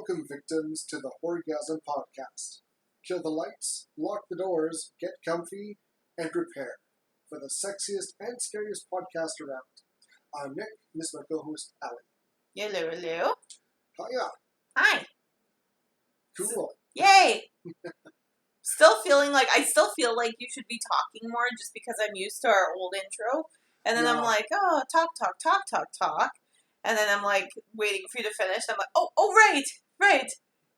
Welcome, victims, to the Horr-Gasm podcast. Kill the lights, lock the doors, get comfy, and prepare for the sexiest and scariest podcast around. I'm Nick, and this is my co-host, Allie. Hello. Hiya. Hi. Cool. Yay. I still feel like you should be talking more just because I'm used to our old intro. And then I'm like, oh, talk. And then I'm like waiting for you to finish. I'm like, oh, right.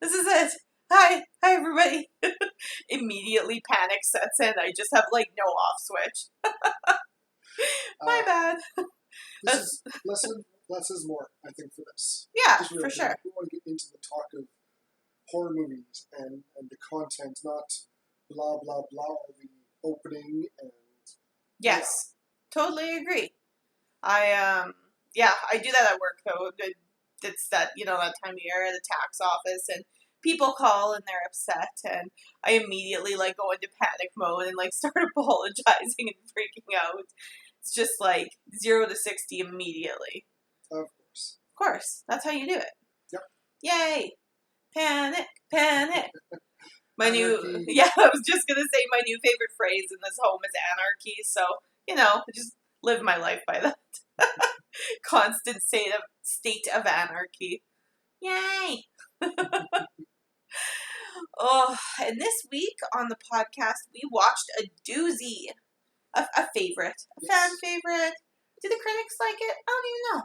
This is it. Hi, everybody. Immediately panic sets in. I just have like no off switch. My bad. This is less is more, I think, for this. Yeah, for sure. We want to get into the talk of horror movies and the content, not blah, blah, blah, the opening and... Yes, totally agree. I do that at work, though. It's that, that time of year at the tax office, and people call and they're upset, and I immediately, go into panic mode and, start apologizing and freaking out. It's just, 0 to 60 immediately. Of course. Of course. That's how you do it. Yep. Yay! Panic! I was just going to say my new favorite phrase in this home is anarchy, so, I just live my life by that. Constant state of anarchy. Yay! Oh, and this week on the podcast, we watched a doozy. A favorite. A fan favorite. Did the critics like it? I don't even know.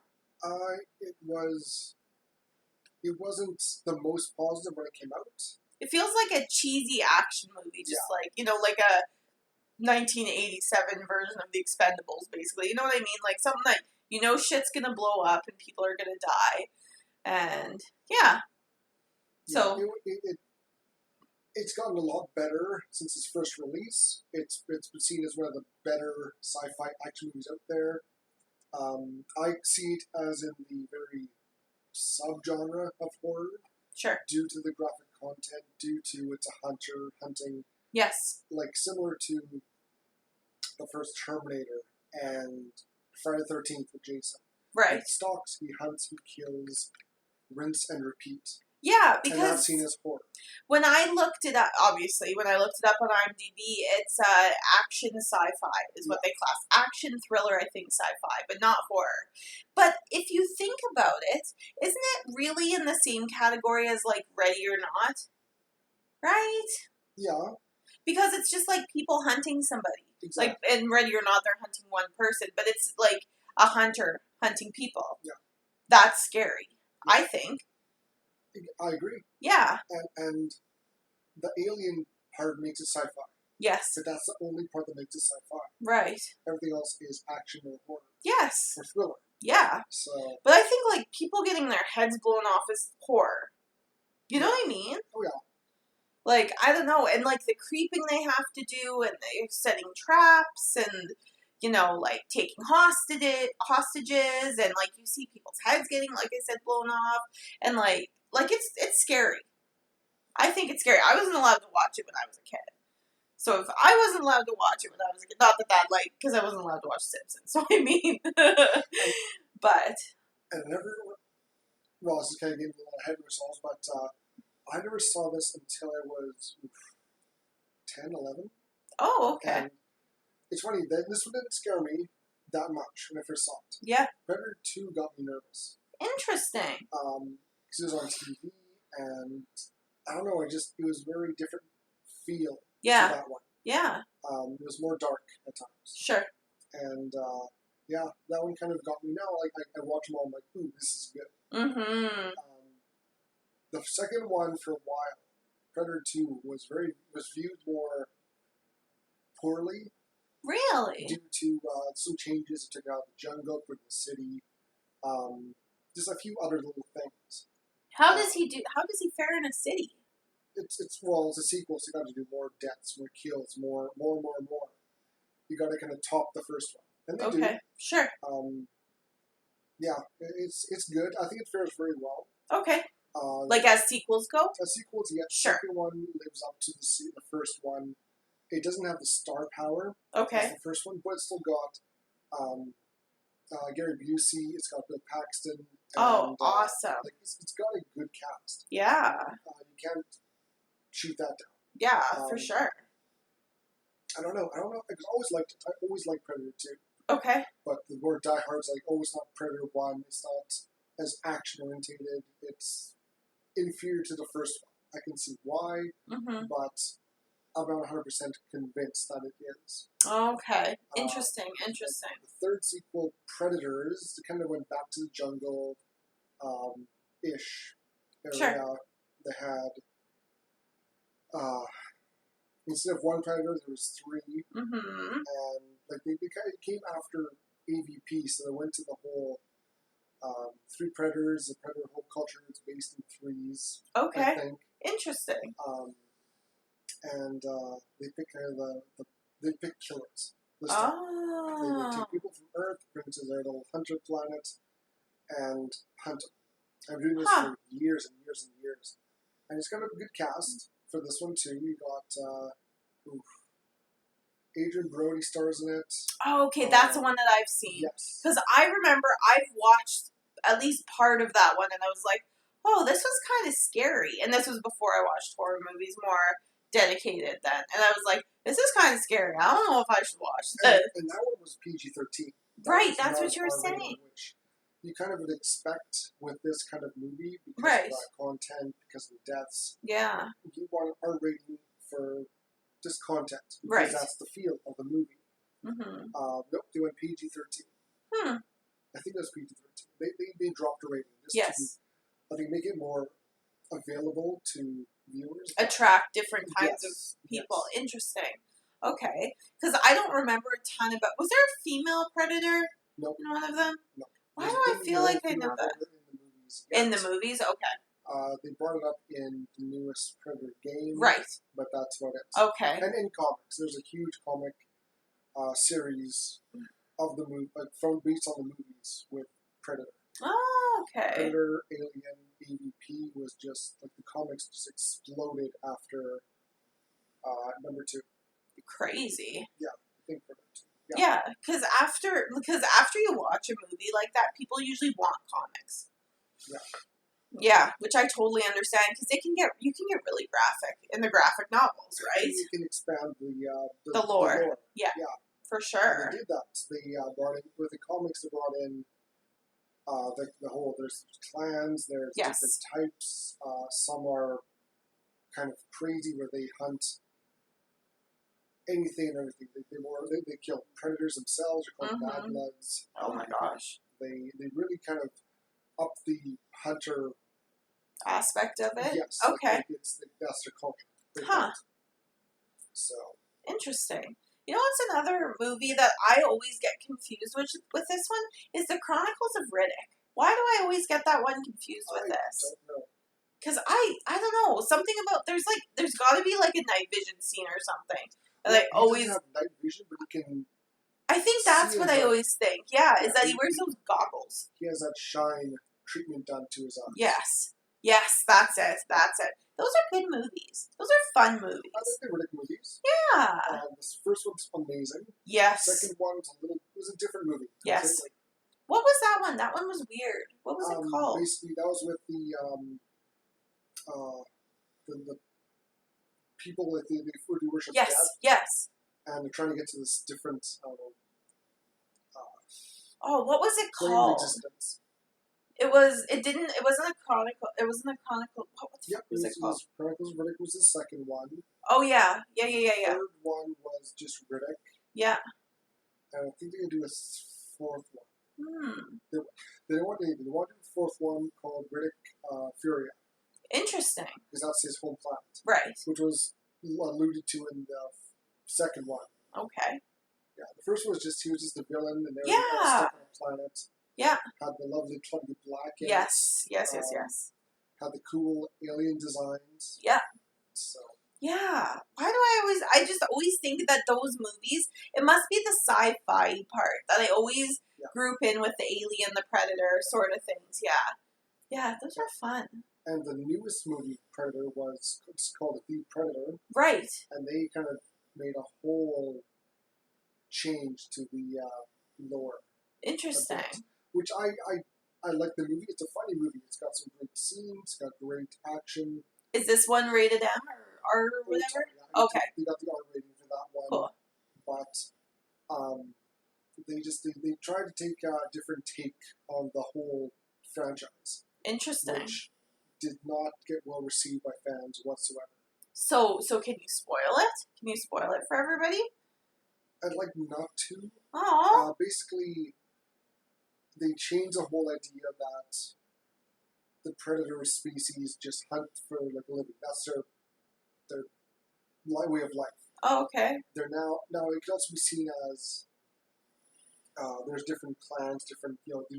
It wasn't the most positive when it came out. It feels like a cheesy action movie, just like a 1987 version of The Expendables, basically. You know what I mean? Like something that shit's gonna blow up and people are gonna die, and So it's gotten a lot better since its first release. It's been seen as one of the better sci-fi action movies out there. I see it as in the very subgenre of horror. Sure. Due to the graphic content, due to it's a hunting. Yes. Similar to the first Terminator and Friday the 13th with Jason. Right. He stalks, he hunts, he kills, rinse and repeat. Yeah, because... And that's seen as horror. When I looked it up on IMDb, it's action sci-fi is what they class. Action thriller, I think, sci-fi, but not horror. But if you think about it, isn't it really in the same category as, Ready or Not? Right? Yeah. Because it's just, people hunting somebody. Exactly. In Ready or Not, they're hunting one person, but it's, a hunter hunting people. Yeah. That's scary, I think. I agree. Yeah. And the alien part makes it sci-fi. Yes. But that's the only part that makes it sci-fi. Right. Everything else is action or horror. Yes. Or thriller. Yeah. So. But I think, people getting their heads blown off is horror. You know what I mean? Oh, yeah. I don't know. And, the creeping they have to do, and they're setting traps, and, taking hostages, and, you see people's heads getting, like I said, blown off, and, it's scary. I think it's scary. I wasn't allowed to watch it when I was a kid. So if I wasn't allowed to watch it when I was a kid, not that because I wasn't allowed to watch Simpsons, so I mean, but. And this is kind of getting a little ahead of ourselves, but I never saw this until I was 10, 11. Oh, okay. And it's funny, this one didn't scare me that much when I first saw it. Yeah. Predator 2 got me nervous. Interesting. Because it was on TV, and I don't know, it was very different feel to that one. Yeah. It was more dark at times. Sure. And, that one kind of got me now. I watch them all, I'm like, ooh, this is good. Mm-hmm. The second one, for a while, Predator 2, was viewed more poorly. Really? Due to some changes, it took out the jungle, put in the city, just a few other little things. How does he fare in a city? It's a sequel, so you got to do more deaths, more kills, more. You got to kind of top the first one, and they do. Okay, sure. It's good. I think it fares very well. Okay. As sequels go? As sequels, yes. Sure. The second one lives up to the first one. It doesn't have the star power. Okay. As the first one, but it's still got Gary Busey. It's got Bill Paxton. Oh, And, awesome. like it's got a good cast. Yeah. You can't shoot that down. Yeah, for sure. I don't know. I always liked Predator 2. Okay. But the word Die Hard's like, oh, it's not Predator 1. It's not as action orientated. It's inferior to the first one. I can see why, but I'm not 100% convinced that it is. Okay. Interesting. The third sequel, Predators, kind of went back to the jungle ish area. Sure. They had instead of one predator, there was three, and like they kind of came after AVP, so they went to the whole three predators. The predator whole culture is based in threes. Okay. I think. Interesting. And they pick kind of they pick killers. They take people from Earth, bring them to their little hunter planet, and hunt them. I've been doing this for years and years and years. And it's got a good cast for this one, too. You got Adrian Brody stars in it. Oh, okay, that's the one that I've seen. Yes. Because I remember I've watched at least part of that one, and I was like, oh, this was kind of scary. And this was before I watched horror movies more dedicated then. And I was like, this is kind of scary. I don't know if I should watch this. And that one was PG-13. Right, that's what you were saying. Which you kind of would expect with this kind of movie because of that content, because of the deaths. Yeah. You want an R rating for just content because that's the feel of the movie. Nope, they went PG-13. I think it was PG-13. They dropped a rating just to, I think, make it more available to viewers. Attract different kinds of people. Yes. Interesting. Okay. Because I don't remember a ton about... Was there a female predator in one of them? No. Why do I feel like I know that? In the movies? Okay. They brought it up in the newest Predator game. Right. But that's about it. Okay. And in comics. There's a huge comic series of the movie, like based on the movies with Predator. Oh, okay. Predator, Alien, AVP was just, like the comics just exploded after number 2. Crazy. Yeah, I think Predator 2. Yeah, because after you watch a movie like that, people usually want comics. Yeah. Yeah, which I totally understand because you can get really graphic in the graphic novels, right? You can expand the lore. Yeah, for sure. And they did that. They brought in with the comics. They brought in the whole. There's clans. There's different types. Some are kind of crazy where they hunt anything and everything. They kill predators themselves. They're called bad bloods. Oh my gosh! They really kind of up the hunter aspect of it. Yes. Okay. That's their culture. So interesting. You know what's another movie that I always get confused with this one is The Chronicles of Riddick. Why do I always get that one confused with this? I don't know. Because I don't know, something about there's got to be like a night vision scene or something. Well, he doesn't have night vision, but he can. I think that's what I always think. Yeah, is that he wears those goggles. He has that shine treatment done to his eyes. Yes, that's it. Those are good movies. Those are fun movies. I like the Riddick movies. Yeah. This first one's amazing. Yes. Second one was a different movie. Yes. What was that one? That one was weird. What was it called? Basically, that was with the people that they worship death. Yes. And they're trying to get to this different. What was it called? Resistance. It wasn't a chronicle. It wasn't a chronicle. What was it called? Chronicles of Riddick was the second one. Oh yeah. The third one was just Riddick. Yeah. And I think they're gonna do a fourth one. They want to do a fourth one called Riddick Furia. Interesting. Because that's his home planet. Right. Which was alluded to in the second one. Okay. Yeah, the first one was he was just a villain, and they were stuck on a planet. Yeah. Had the lovely Claudia Black in Yes. Had the cool alien designs. Yeah. So. Yeah. Why do I just always think that those movies, it must be the sci-fi part that I always group in with the alien, the predator sort of things. Yeah. Yeah, those are fun. And the newest movie, Predator, was called The Predator. Right. And they kind of made a whole change to the lore. Interesting. Which I I like the movie. It's a funny movie. It's got some great scenes. It's got great action. Is this one rated M or R or whatever? Yeah, Okay. They got the R rating for that one. Cool. But they tried to take a different take on the whole franchise, Interesting. which did not get well received by fans whatsoever. So can you spoil it? Can you spoil it for everybody? I'd like not to. Oh. Basically, they changed the whole idea that the predator species just hunt for like a living. That's their way of life. Oh, okay. They're now it can also be seen as there's different clans, do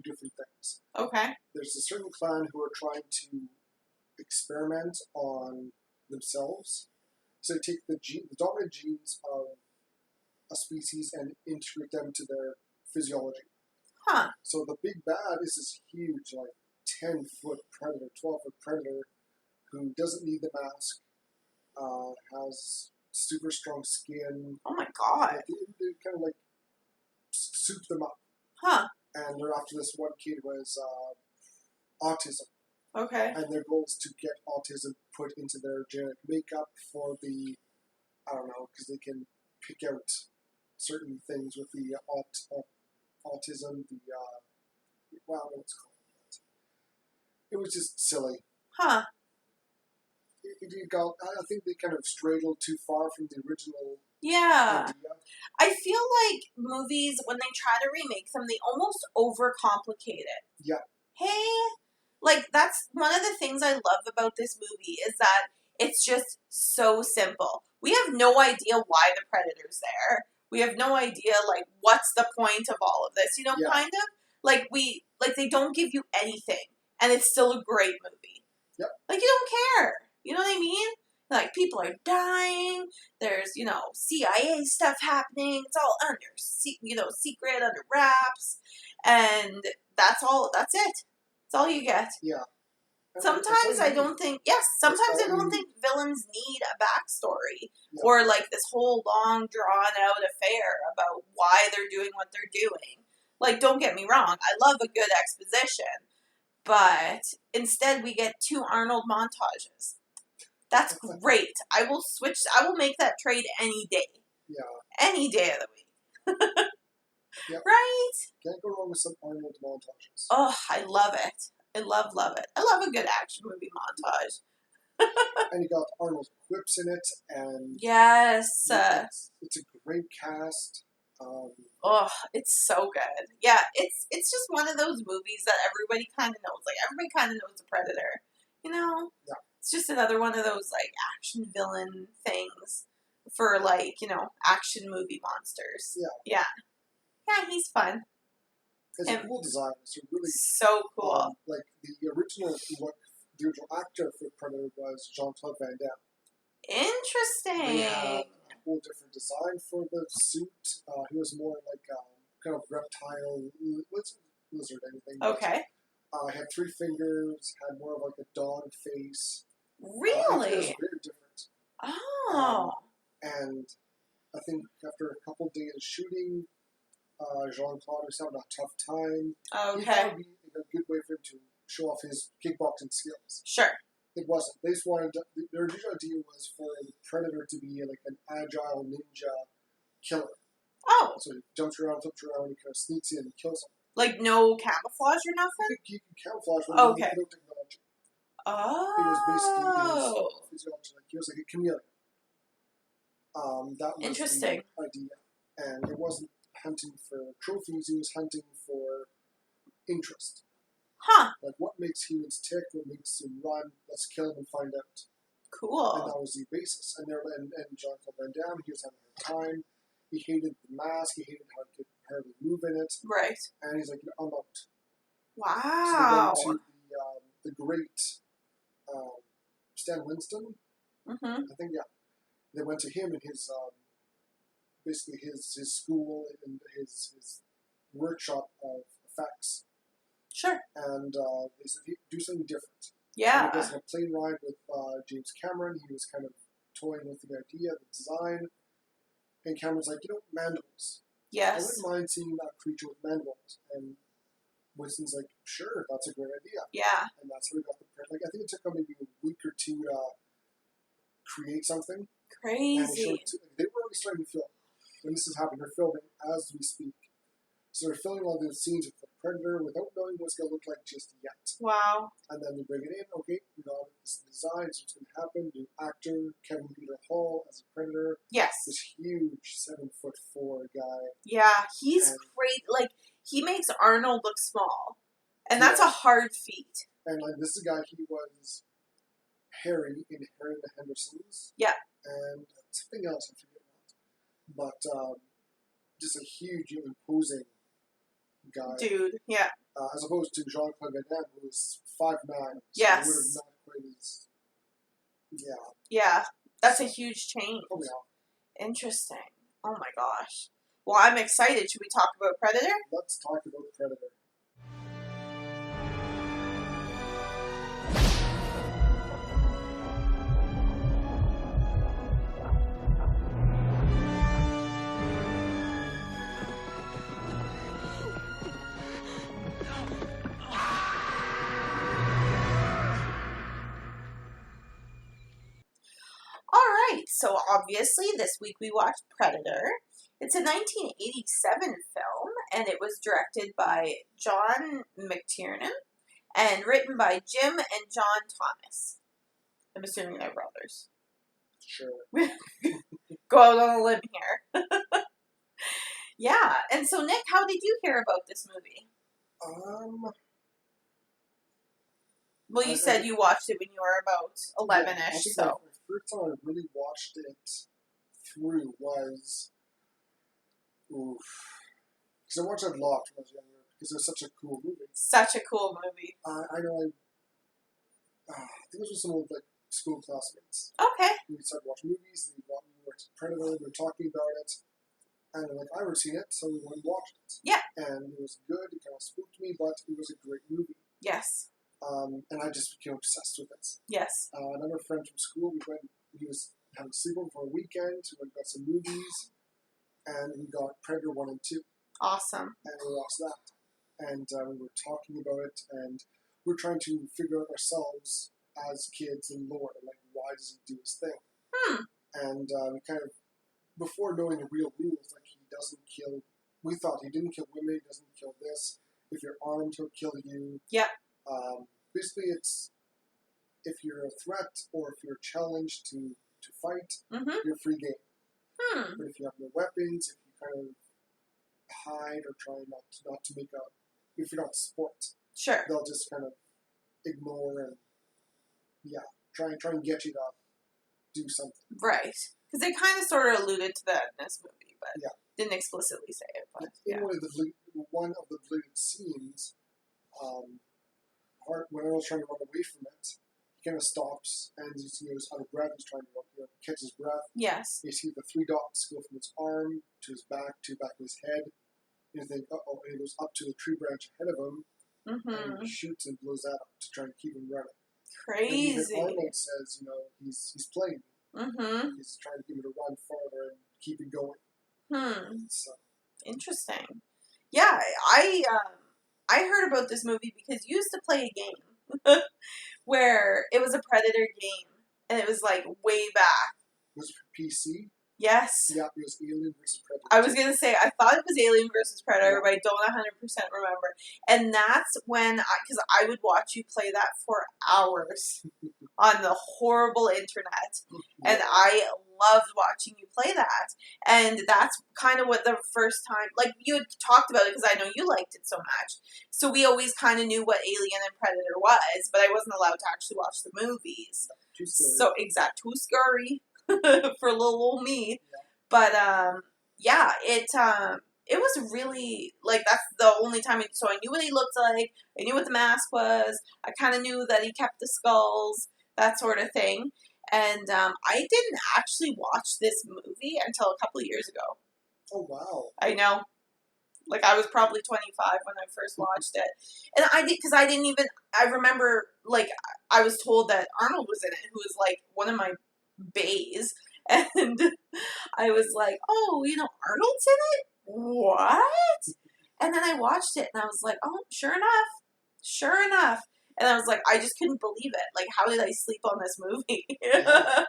different things. Okay. There's a certain clan who are trying to experiment on themselves. So they take the dominant genes of a species and integrate them to their physiology. Huh. So the big bad is this huge, like 10-foot predator, 12-foot predator who doesn't need the mask, has super strong skin. Oh my god. They kind of like soup them up. Huh. And they're after this one kid who has autism. Okay. And their goal is to get autism put into their genetic makeup for the, I don't know, because they can pick out certain things with the autism, well, I don't know what it's called. It was just silly. Huh. I think they kind of strayed a little too far from the original Yeah. idea. I feel like movies, when they try to remake them, they almost overcomplicate it. Yeah. Hey, like, that's one of the things I love about this movie is that it's just so simple. We have no idea why the Predator's there. We have no idea, like, what's the point of all of this, Yeah. kind of? Like, they don't give you anything, and it's still a great movie. Yep. Like, you don't care. You know what I mean? Like, people are dying. There's, CIA stuff happening. It's all under, secret, under wraps. And that's all. That's it. That's all you get. Yeah. Sometimes I don't think, sometimes I don't think villains need a backstory or like this whole long drawn out affair about why they're doing what they're doing. Like, don't get me wrong, I love a good exposition, but instead we get 2 Arnold montages. That's great. I will make that trade any day. Yeah. Any day of the week. Yep. Right? Can't go wrong with some Arnold montages. Oh, I love it. I love it. I love a good action movie montage. And you got Arnold's quips in it, and yes, it's a great cast. Oh, it's so good. Yeah, it's just one of those movies that everybody kind of knows. Like, everybody kind of knows the Predator. Yeah. It's just another one of those like action villain things for like action movie monsters. Yeah. Yeah, he's fun. It's a cool design. It's really so cool. Like the original actor for Predator was Jean-Claude Van Damme. Interesting. They had a whole different design for the suit. He was more like kind of reptile, lizard, anything. Okay. Had 3 fingers. Had more of like a dog face. Really? It was very different. Oh. And I think after a couple days of shooting, Jean-Claude was having a tough time. Okay. He thought it would be a good way for him to show off his kickboxing skills. Sure. It wasn't. They just wanted their original idea was for the Predator to be like an agile ninja killer. Oh. So he jumps around, flips around, he kind of sneaks in and kills him. Like no camouflage or I nothing? think he could camouflage, but Okay. no technology. Oh. He was basically his physiology, like he was like a chameleon. That was interesting. the idea. And it wasn't hunting for trophies, he was hunting for interest. Huh. Like, what makes humans tick, what makes them run, let's kill them and find out. Cool. And that was the basis. And Jean-Claude Van Damme, he was having a hard time. He hated the mask, he hated how he could hardly move in it. Right. And he's like, I'm out. Wow. So they went to the great Stan Winston, Mm-hmm. I think, yeah. They went to him in his, basically his school and his workshop of effects. Sure. And they said, hey, do something different. Yeah. And he does a plane ride with James Cameron. He was kind of toying with the idea, the design. And Cameron's like, mandibles. Yes. I wouldn't mind seeing that creature with mandibles. And Winston's like, sure, that's a great idea. Yeah. And that's where we got the print. Like, I think it took them maybe a week or two to create something. Crazy. And they were already starting to film. When this is happening, they're filming as we speak. So they're filming all those scenes with the Predator without knowing what it's going to look like just yet. Wow. And then they bring it in. Okay, we got this design. So what's going to happen? New actor, Kevin Peter Hall as a Predator. Yes. This huge 7'4" guy. Yeah, he's And- great. Like, he makes Arnold look small. And that's a hard feat. And like this is a guy, he was Harry in Harry and the Hendersons. Yeah. And something else, I forget what. But just a huge, imposing guy. Dude, yeah. As opposed to Jean-Claude Van Damme, who was 5'9". So Yes. He would have not quite as... Yeah. Yeah. That's a huge change. Oh, yeah. Interesting. Oh my gosh. Well, I'm excited. Should we talk about Predator? Let's talk about Predator. Alright, so obviously this week we watched Predator. It's a 1987 film, and it was directed by John McTiernan and written by Jim and John Thomas. I'm assuming they're brothers. Sure. Go out on a limb here. Yeah, and so Nick, how did you hear about this movie? Well, you said you watched it when you were about 11-ish, so... The first time I really watched it through was... Oof. Because I watched it a lot when I was younger, because it was such a cool movie. Such a cool movie. I know I think it was with some old, school classmates. Okay. We started watching movies, we watched Predator, we were talking about it, and I'm like, I've never seen it, so we went and watched it. Yeah. And it was good, it kind of spooked me, but it was a great movie. Yes. And I just became obsessed with it. Yes. Another friend from school, he was having a sleepover for a weekend, we went and got some movies, and we got Predator 1 and 2. Awesome. And we watched that. And we were talking about it, and we were trying to figure out ourselves as kids and lore, like, why does he do his thing? And we kind of, before knowing the real rules, like, he doesn't kill, we thought he didn't kill women, he doesn't kill this, if you're armed, he'll kill you. Yeah. Basically, it's, if you're a threat, or if you're challenged to fight, you're free game. But if you have no weapons, if you kind of hide or try not to make if you're not sport, Sure. they'll just kind of ignore and try and get you to do something. Right. Because they kind of sort of alluded to that in this movie, but didn't explicitly say it. But In one of the deleted scenes, when Arnold's trying to run away from it, he kind of stops and he's out of breath. He's trying to catch his breath. Yes. You see the 3 dots go from his arm to his back to back of his head. And you think, uh-oh, and he goes up to the tree branch ahead of him and he shoots and blows that up to try and keep him running. Crazy. And even Arnold says, he's playing. He's trying to give it a run farther and keep it going. So. Interesting. Yeah, I heard about this movie because you used to play a game where it was a Predator game, and it was like way back. Was it for PC? Yes. Yeah, it was Alien vs. Predator. I was going to say, I thought it was Alien vs. Predator, but I don't 100% remember. And that's when, because I would watch you play that for hours on the horrible internet. And I loved watching you play that. And that's kind of what the first time, like you had talked about it because I know you liked it so much. So we always kind of knew what Alien and Predator was, but I wasn't allowed to actually watch the movies. Too scary. So, too scary. For little old me, but it was really like that's the only time. So I knew what he looked like. I knew what the mask was. I kind of knew that he kept the skulls, that sort of thing. And I didn't actually watch this movie until a couple of years ago. Oh wow! I know. Like I was probably 25 when I first watched it, and I remember like I was told that Arnold was in it, who was like one of my bays, and I was like, oh, Arnold's in it? What? And then I watched it and I was like, oh, sure enough. And I was like, I just couldn't believe it. Like, how did I sleep on this movie? Yeah.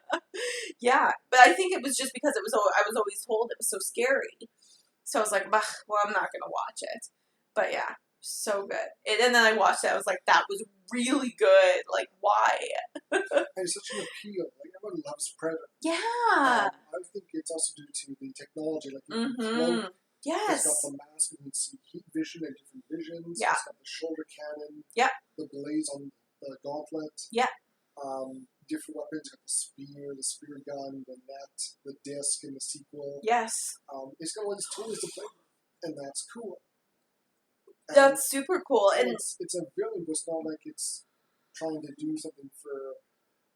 Yeah, but I think it was just because I was always told it was so scary. So I was like, bah, well, I'm not gonna watch it. But yeah, so good. And then I watched it. I was like, that was really good. Like, why? And it's such an appeal. Like, everyone loves Predator. Yeah. I think it's also due to the technology. Like, you can cloak. Yes. It's got the mask, and you can see heat vision and different visions. Yeah. It's got the shoulder cannon. Yeah. The blades on the gauntlet. Yeah. Different weapons. Got the spear gun, the net, the disc in the sequel. Yes. It's got all these toys to play with, and that's cool. And That's super cool. And it's a villain, but it's not like it's trying to do something for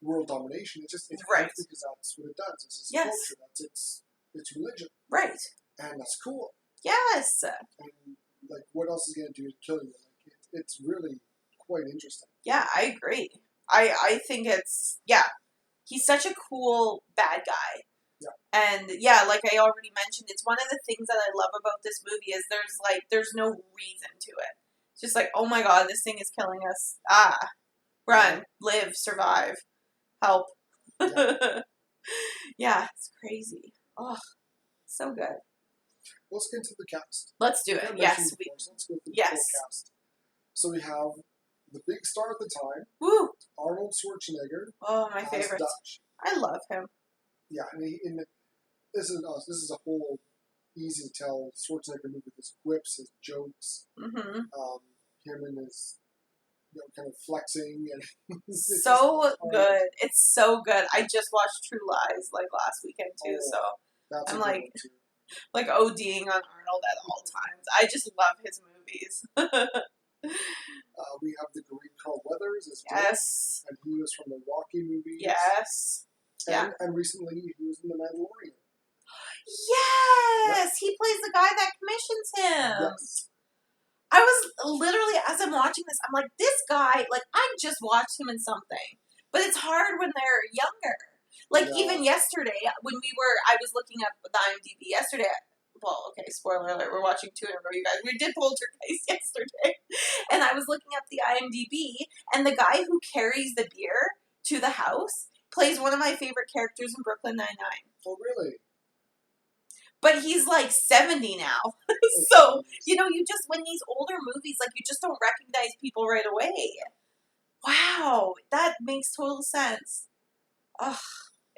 world domination. It's right. Because that's what it does. It's its yes. culture. That's its religion. Right. And that's cool. Yes. And like, what else is going to do to kill you? Like, it's really quite interesting. Yeah, I agree. I think it's, yeah, he's such a cool bad guy. Yeah. And yeah, like I already mentioned, it's one of the things that I love about this movie is there's no reason to it. It's just like, oh my god, this thing is killing us. Run, live, survive, help. Yeah. Yeah, it's crazy. Oh, so good. Let's get into the cast. Let's do it. Yes. Let's go through the yes. full cast. So we have the big star at the time, Woo! Arnold Schwarzenegger. Oh, my favorite. Dutch. I love him. Yeah, and this is a whole easy to tell Schwarzenegger movie with his quips, his jokes, him and his kind of flexing and so good. It's so good. I just watched True Lies like last weekend too, so I'm like ODing on Arnold at all times. I just love his movies. We have the great Carl Weathers as yes, Dylan, and he was from the Rocky movies. Yes, and recently he was in The Mandalorian. Yes, he plays the guy that commissions him. Yes. I was literally, as I'm watching this, I'm like, this guy, like, I just watched him in something. But it's hard when they're younger. Like, even yesterday, when I was looking up the IMDb yesterday. Well, okay, spoiler alert, we're watching 2 in a row, you guys. We did Poltergeist yesterday. And I was looking up the IMDb, and the guy who carries the beer to the house plays one of my favorite characters in Brooklyn Nine-Nine. Oh, really? But he's like 70 now. So, you just, when these older movies, like, you just don't recognize people right away. Wow, that makes total sense. Ugh,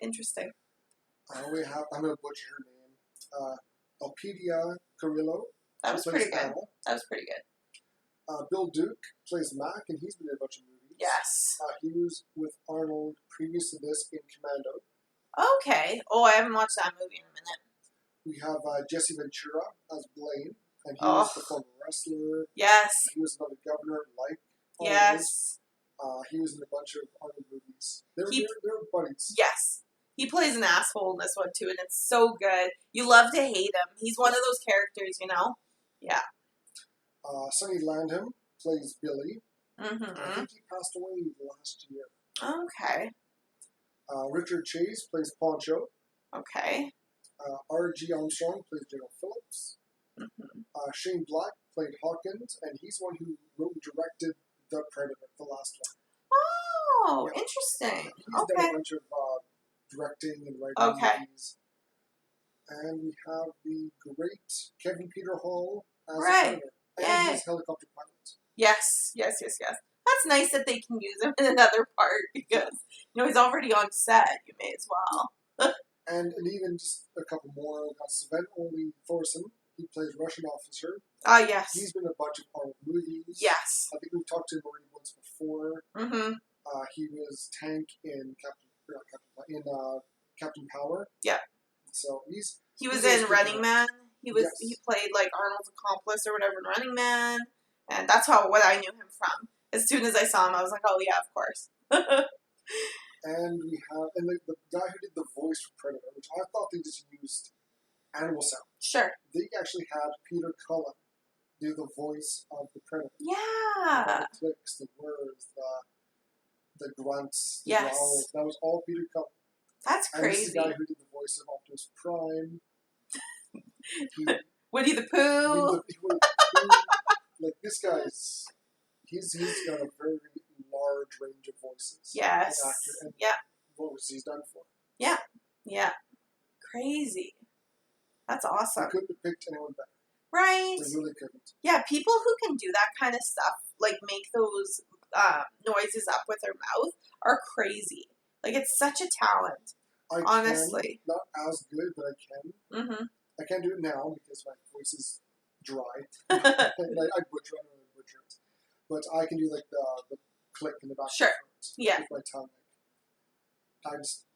interesting. I'm going to butcher her name. Elpidia Carrillo. That was pretty good. That was pretty good. Bill Duke plays Mac, and he's been in a bunch of movies. Yes. He was with Arnold previous to this in Commando. Okay. Oh, I haven't watched that movie in a minute. We have Jesse Ventura as Blaine, and he was the former wrestler. Yes. He was another governor like Arnold. Yes. He was in a bunch of Arnold movies. They were buddies. Yes. He plays an asshole in this one, too, and it's so good. You love to hate him. He's one of those characters, Yeah. Sonny Landham plays Billy. Mm-hmm. I think he passed away last year. Okay. Richard Chase plays Poncho. Okay. R.G. Armstrong plays General Phillips. Mm-hmm. Shane Black played Hawkins, and he's one who wrote and directed The Predator, the last one. Oh, interesting. He's done a bunch of directing and writing movies. And we have the great Kevin Peter Hall as the Predator. And he's helicopter pilot. Yes. That's nice that they can use him in another part because, he's already on set. You may as well. and even just a couple more. We've got Sven Ole Thorsen. He plays Russian officer. Yes. He's been in a bunch of Arnold movies. Yes. I think we've talked to him already once before. Mm-hmm. He was Tank in Captain Power. Yeah. So he was in Running Man. He played like Arnold's accomplice or whatever in Running Man, and that's what I knew him from. As soon as I saw him, I was like, oh yeah, of course. And we have the guy who did the voice for Predator, which I thought they just used animal sound. Sure. They actually had Peter Cullen do the voice of the Predator. Yeah. The clicks, the words, the grunts, the yes. growls. That was all Peter Cullen. That's crazy. And this is the guy who did the voice of Optimus Prime. Woody the Pooh. this guy's he's got a very large range of voices. Yes. And actor and Yeah. voices he's done for. Yeah. Yeah. Crazy. That's awesome. They couldn't have picked anyone better. Right. They really couldn't. Yeah, people who can do that kind of stuff, like make those noises up with their mouth, are crazy. Like, it's such a talent. Honestly. Not as good, but I can. Mm-hmm. I can't do it now because my voice is dry. I butcher it. But I can do like the click in the back Sure. of the throat Yeah. with my tongue. I just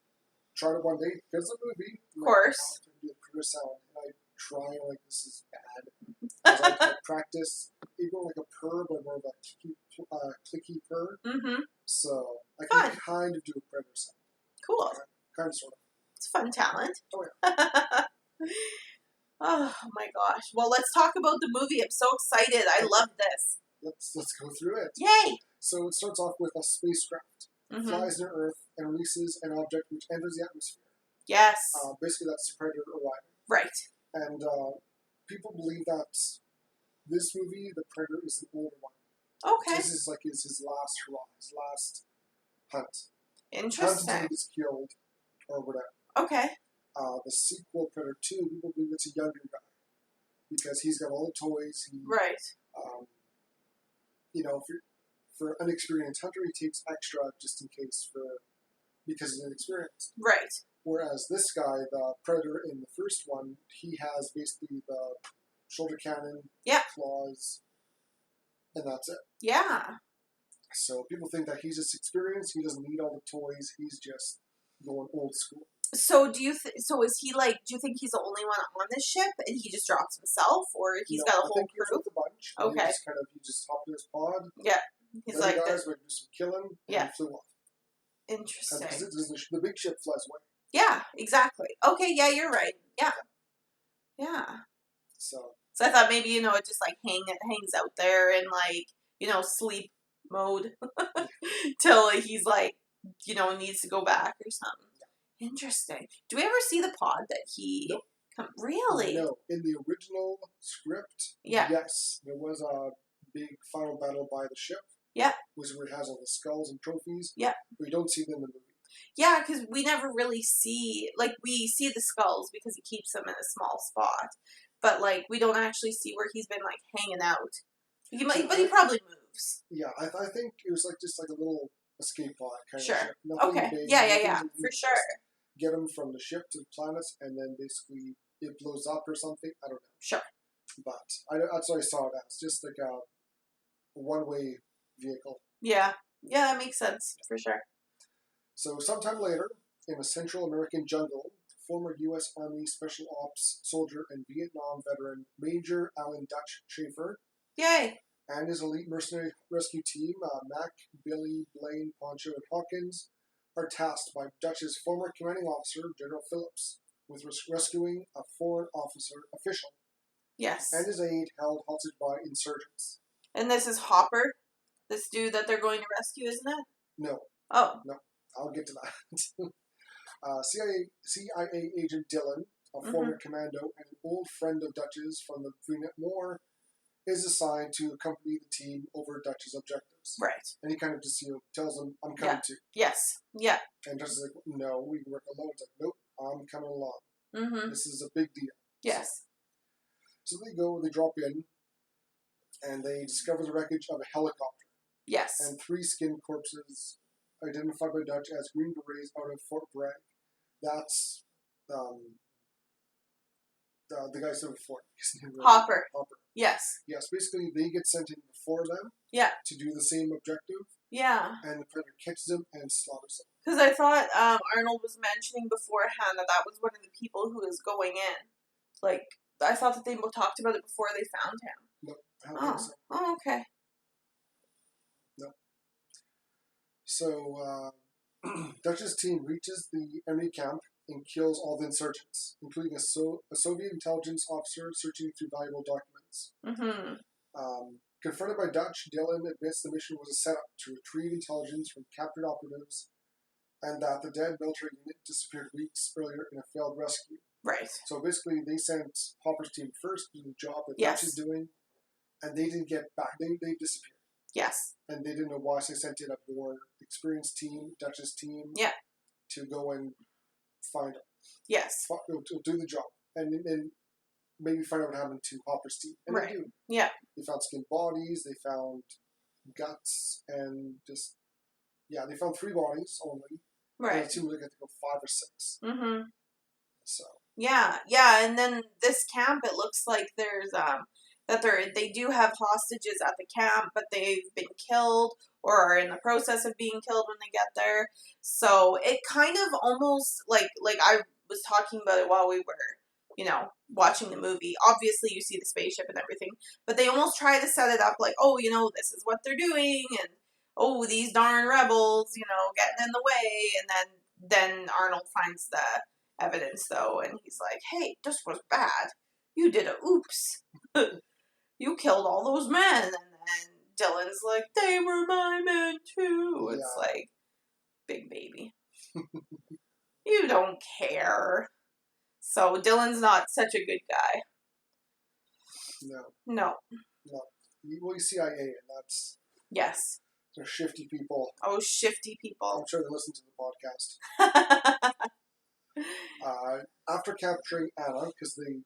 tried it one day because of the movie. Of course. I can do the purr sound, and I try like this is bad. I practice even like a purr, but more of a clicky purr. Mm-hmm. So I can Fun. kind of do a predator sound. Cool. Kind of, sort of. It's fun talent. Oh yeah. Oh my gosh. Well, let's talk about the movie. I'm so excited. I love this. Let's go through it. Yay! So it starts off with a spacecraft. Mm-hmm. Flies near Earth and releases an object which enters the atmosphere. Yes. Basically, that's the predator arriving. Right. And people believe that this movie, the predator, is an older one. Okay. This is like his last hurrah, his last hunt. Interesting. Hunt until he gets killed or whatever. Okay. The sequel, Predator 2, people believe it's a younger guy because he's got all the toys. Right. You know, for an inexperienced hunter, he takes extra just in case because he's inexperienced. Right. Whereas this guy, the Predator in the first one, he has basically the shoulder cannon, claws, and that's it. Yeah. So people think that he's just experienced. He doesn't need all the toys. He's just going old school. So do you? So is he like? Do you think he's the only one on this ship, and he just drops himself, or he's got a whole think crew? He's with a bunch. Okay. He just hopped in his pod. Yeah. He's like, guys, we're going to do some killing. And he flew off. Interesting. Because the big ship flies away. Yeah. Exactly. Okay. Yeah, you're right. Yeah. Yeah. So I thought maybe it just like hangs out there in like sleep mode till he's like needs to go back or something. Interesting. Do we ever see the pod that he? Nope. Really? No. In the original script, yes, there was a big final battle by the ship. Yeah. Which where it has all the skulls and trophies. Yeah. But we don't see them in the movie. Yeah, because we never really see we see the skulls because he keeps them in a small spot, but like we don't actually see where he's been like hanging out. But he probably moves. Yeah, I think it was just like a little escape pod kind of Sure. ship. Nothing Okay. big, Yeah. For sure. Get them from the ship to the planets, and then basically it blows up or something. I don't know. Sure. But that's what I saw it as, just like a one-way vehicle. Yeah. Yeah, that makes sense for sure. So sometime later, in a Central American jungle, former U.S. Army Special Ops soldier and Vietnam veteran Major Alan Dutch Schaefer, yay, and his elite mercenary rescue team, Mac, Billy, Blaine, Poncho, and Hawkins, are tasked by Dutch's former commanding officer, General Phillips, with rescuing a foreign official. Yes. And his aide held hostage by insurgents. And this is Hopper, this dude that they're going to rescue, isn't it? No. Oh. No. I'll get to that. CIA agent Dylan, a former commando and an old friend of Dutch's from the Vietnam War, is assigned to accompany the team over Dutch's objectives. Right. And he kind of just tells them, I'm coming too. Yes. Yeah. And Dutch is like, no, we can work alone. It's like, nope, I'm coming along. Mm-hmm. This is a big deal. Yes. So they drop in, and they discover the wreckage of a helicopter. Yes. And 3 skinned corpses identified by Dutch as Green Berets out of Fort Bragg. That's the guy said before. Hopper. Hopper. Yes. Yes, basically they get sent in before them. Yeah. To do the same objective. Yeah. And the Predator catches them and slaughters them. Because I thought Arnold was mentioning beforehand that was one of the people who was going in. Like, I thought that they talked about it before they found him. No, I don't think so. Oh, okay. No. So, Dutch's team reaches the enemy camp and kills all the insurgents, including a Soviet intelligence officer searching through valuable documents. Mm-hmm. Confronted by Dutch, Dylan admits the mission was a setup to retrieve intelligence from captured operatives and that the dead military unit disappeared weeks earlier in a failed rescue. Right. So basically, they sent Hopper's team first to do the job that Dutch is doing, and they didn't get back. They disappeared. Yes. And they didn't know why, so they sent in a more experienced team, Dutch's team, Yeah. to go and find them. Yes. To do the job. And maybe find out what happened to Hopper's team. And Right. they do. Yeah. They found skinned bodies, they found guts, and just, they found 3 bodies only. Right. And it seemed like I think 5 or 6. Mm-hmm. So. Yeah, and then this camp, it looks like there's that they do have hostages at the camp, but they've been killed or are in the process of being killed when they get there. So it kind of almost like I was talking about it while we were, watching the movie. Obviously, you see the spaceship and everything, but they almost try to set it up like, oh, this is what they're doing, and oh, these darn rebels, getting in the way, and then Arnold finds the evidence though, and he's like, hey, this was bad. You did a oops. You killed all those men. And then Dylan's like, they were my men too. It's like, big baby. You don't care. So Dylan's not such a good guy. No. Well, you CIA, and that's... Yes. They're shifty people. Oh, shifty people. I'm sure they listen to the podcast. After capturing Anna, because they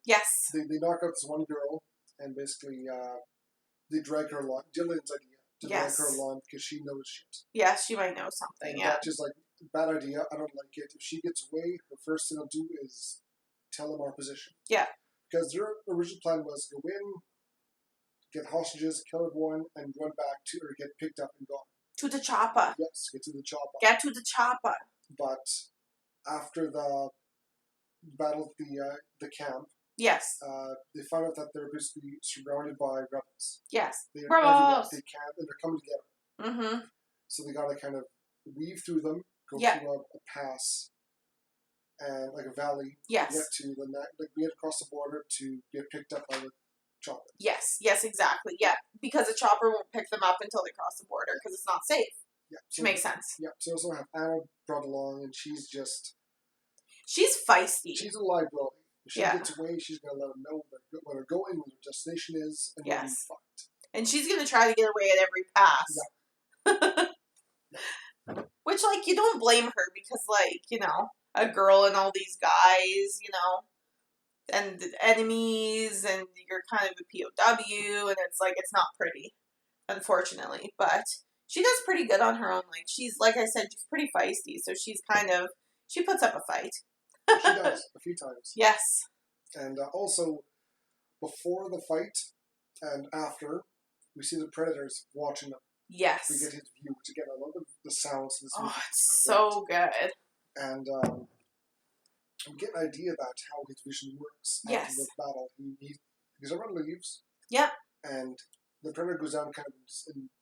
knock out this one girl, and basically they drag her along. Dylan's idea to drag her along because she knows shit. Yes, she might know something. And Dutch is like, bad idea. I don't like it. If she gets away, her first thing I'll do is tell them our position. Yeah. Because their original plan was go in, get hostages, kill everyone, and run back or get picked up and gone. To the chopper. Yes, get to the chopper. Get to the chopper. But after the battle at the camp, yes, they found out that they're basically surrounded by rebels. Yes, rebels. They can't, and they're coming together. Mm-hmm. So they gotta kind of weave through them, go through a pass, and like a valley. Yes. Get to we get across the border to get picked up by the chopper. Yes, exactly. Yeah, because the chopper won't pick them up until they cross the border because it's not safe. Yeah, which makes sense. Yeah, so also have Anna brought along, and she's feisty. She's a liability. If she gets away, she's gonna let them know where they're going, where their destination is, and they'll be fucked. And she's gonna try to get away at every pass. Yeah. Which, you don't blame her because, a girl and all these guys, and the enemies, and you're kind of a POW, and it's not pretty, unfortunately. But she does pretty good on her own. She's, like I said, she's pretty feisty, so she puts up a fight. She does, a few times. Yes. And also, before the fight and after, we see the predators watching them. Yes. We get his view, which again, I love the sounds of this movie. Oh, it's so good. And we get an idea about how his vision works after the battle. Because everyone leaves. Yep. And the predator goes down and kind of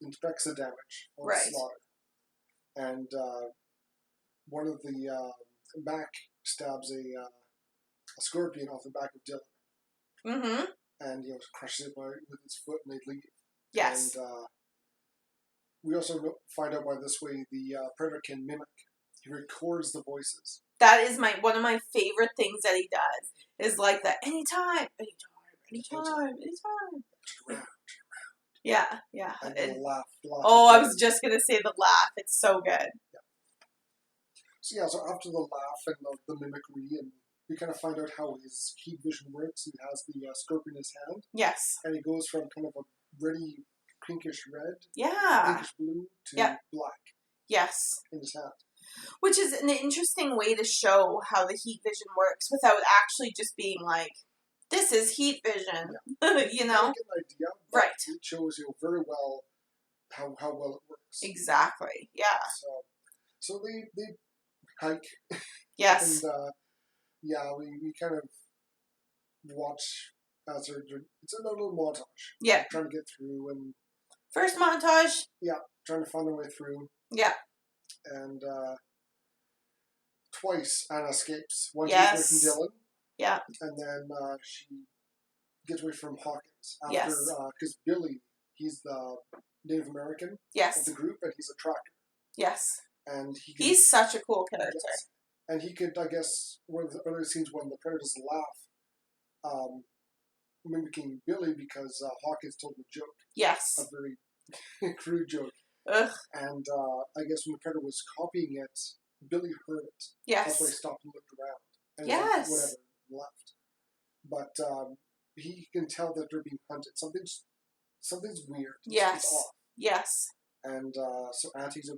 inspects the damage on the slaughter. And one of the Mac stabs a scorpion off the back of Dylan. Mm-hmm. And crushes it with his foot, and they leave. Yes. And we also find out by this way the predator can mimic. He records the voices. That is one of my favorite things that he does. Is the anytime. Yeah. And the laugh. Oh, I was just gonna say the laugh. It's so good. Yeah. So after the laugh and the mimicry, and we kind of find out how his heat vision works. He has the scorpion in his hand. Yes. And he goes from kind of a really pinkish red, pinkish blue, to black. Yes. In his hand. Which is an interesting way to show how the heat vision works without actually just being this is heat vision. Yeah. You know? Get an idea. Right. It shows you very well how well it works. Exactly. Yeah. So they hike. Yes. And we kind of watch as it's a little montage. Yeah. Trying to get through and first montage. Yeah, trying to find their way through. Yeah. And twice Anna escapes. One gets away from Dylan. Yeah. And then she gets away from Hawkins. After, because Billy, he's the Native American of the group, and he's a tracker. Yes. And he's such a cool character. Yes. And he could, I guess, one of the earlier scenes when the predators laugh, mimicking Billy because Hawkins told him a joke, Yes. a very crude joke. Ugh. And I guess when the Predator was copying it, Billy heard it. Yes. That's why he stopped and looked around. And Yes. like, whatever, left. But he can tell that they're being hunted. Something's weird. Yes. It's off. Yes. And so Auntie's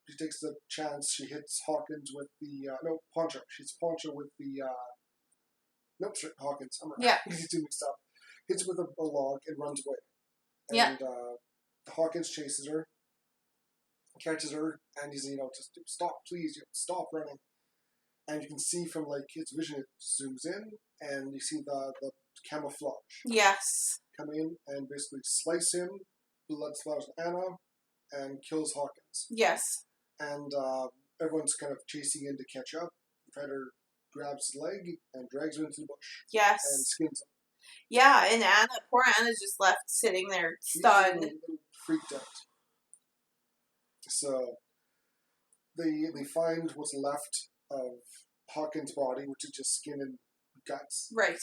she takes the chance. She hits Hawkins with the Poncho. She hits Poncho with the Hawkins. I'm Yeah. He's too mixed up. Hits with a log and runs away. Yeah. And Hawkins chases her, catches her, and he's just stop, please, stop running. And you can see from like his vision, it zooms in, and you see the camouflage. Yes. Come in and basically slice him. Blood splatters Anna, and kills Hawkins. Yes. And everyone's kind of chasing in to catch up. The Predator grabs his leg and drags him into the bush. Yes. And skins him. Yeah, and poor Anna's just left sitting there stunned. She's a little freaked out. So they find what's left of Hawkins' body, which is just skin and guts. Right.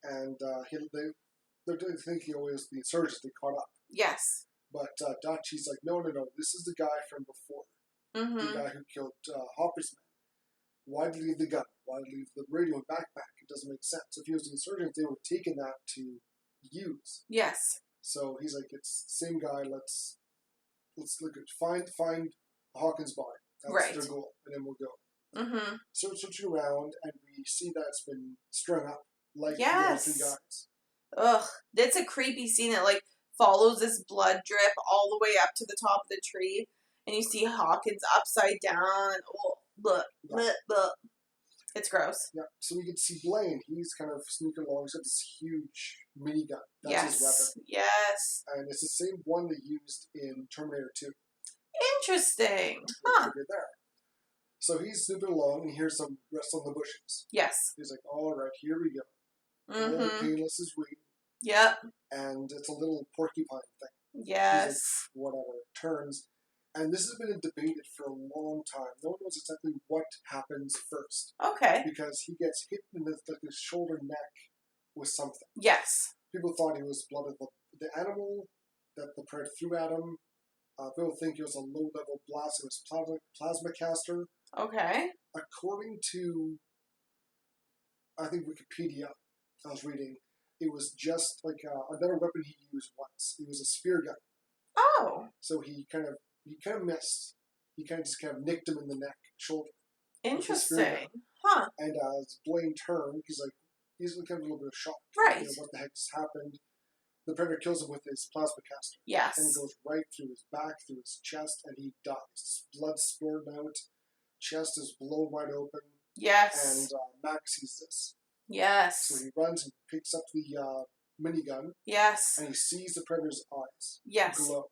And they're thinking it was the insurgents. They caught up. Yes. But Dachi's like, no, this is the guy from before. Mm-hmm. The guy who killed Hopper's men. Why'd leave the gun? Why'd leave the radio and backpack? It doesn't make sense. If he was the insurgent, they would have taken that to use. Yes. So he's like, it's the same guy. Let's look at find Hawkins' body. That's right. their goal, and then we'll go. Mm-hmm. So switching around, and we see that it's been strung up like yes. the three guys. Ugh, that's a creepy scene. It like follows this blood drip all the way up to the top of the tree, and you see Hawkins upside down. And look. It's gross. Yeah. So we can see Blaine. He's kind of sneaking along. He's got this huge minigun. That's yes. his weapon. Yes. And it's the same one they used in Terminator 2. Interesting. Huh. There. So he's snooping along and he hears some rest on the bushes. Yes. He's like, all right, here we go. Mm-hmm. All painless is waiting. Yep. And it's a little porcupine thing. Yes. Like, whatever. Turns. And this has been debated for a long time. No one knows exactly what happens first. Okay. Because he gets hit in the shoulder neck with something. Yes. People thought it was blood of the animal that the Predator threw at him. People think it was a low-level blast. It was plasma caster. Okay. According to, I think, Wikipedia, I was reading, it was just like another weapon he used once. It was a spear gun. Oh. So he kind of missed. He kind of nicked him in the neck, shoulder. Interesting. Huh. And as Blaine turned, he's kind of a little bit of shock. Right. What the heck just happened? The Predator kills him with his plasma caster. Yes. And it goes right through his back, through his chest, and he dies. Blood spurting out. Chest is blown wide open. Yes. And Max sees this. Yes. So he runs and picks up the minigun. Yes. And he sees the Predator's eyes. Yes. Glow.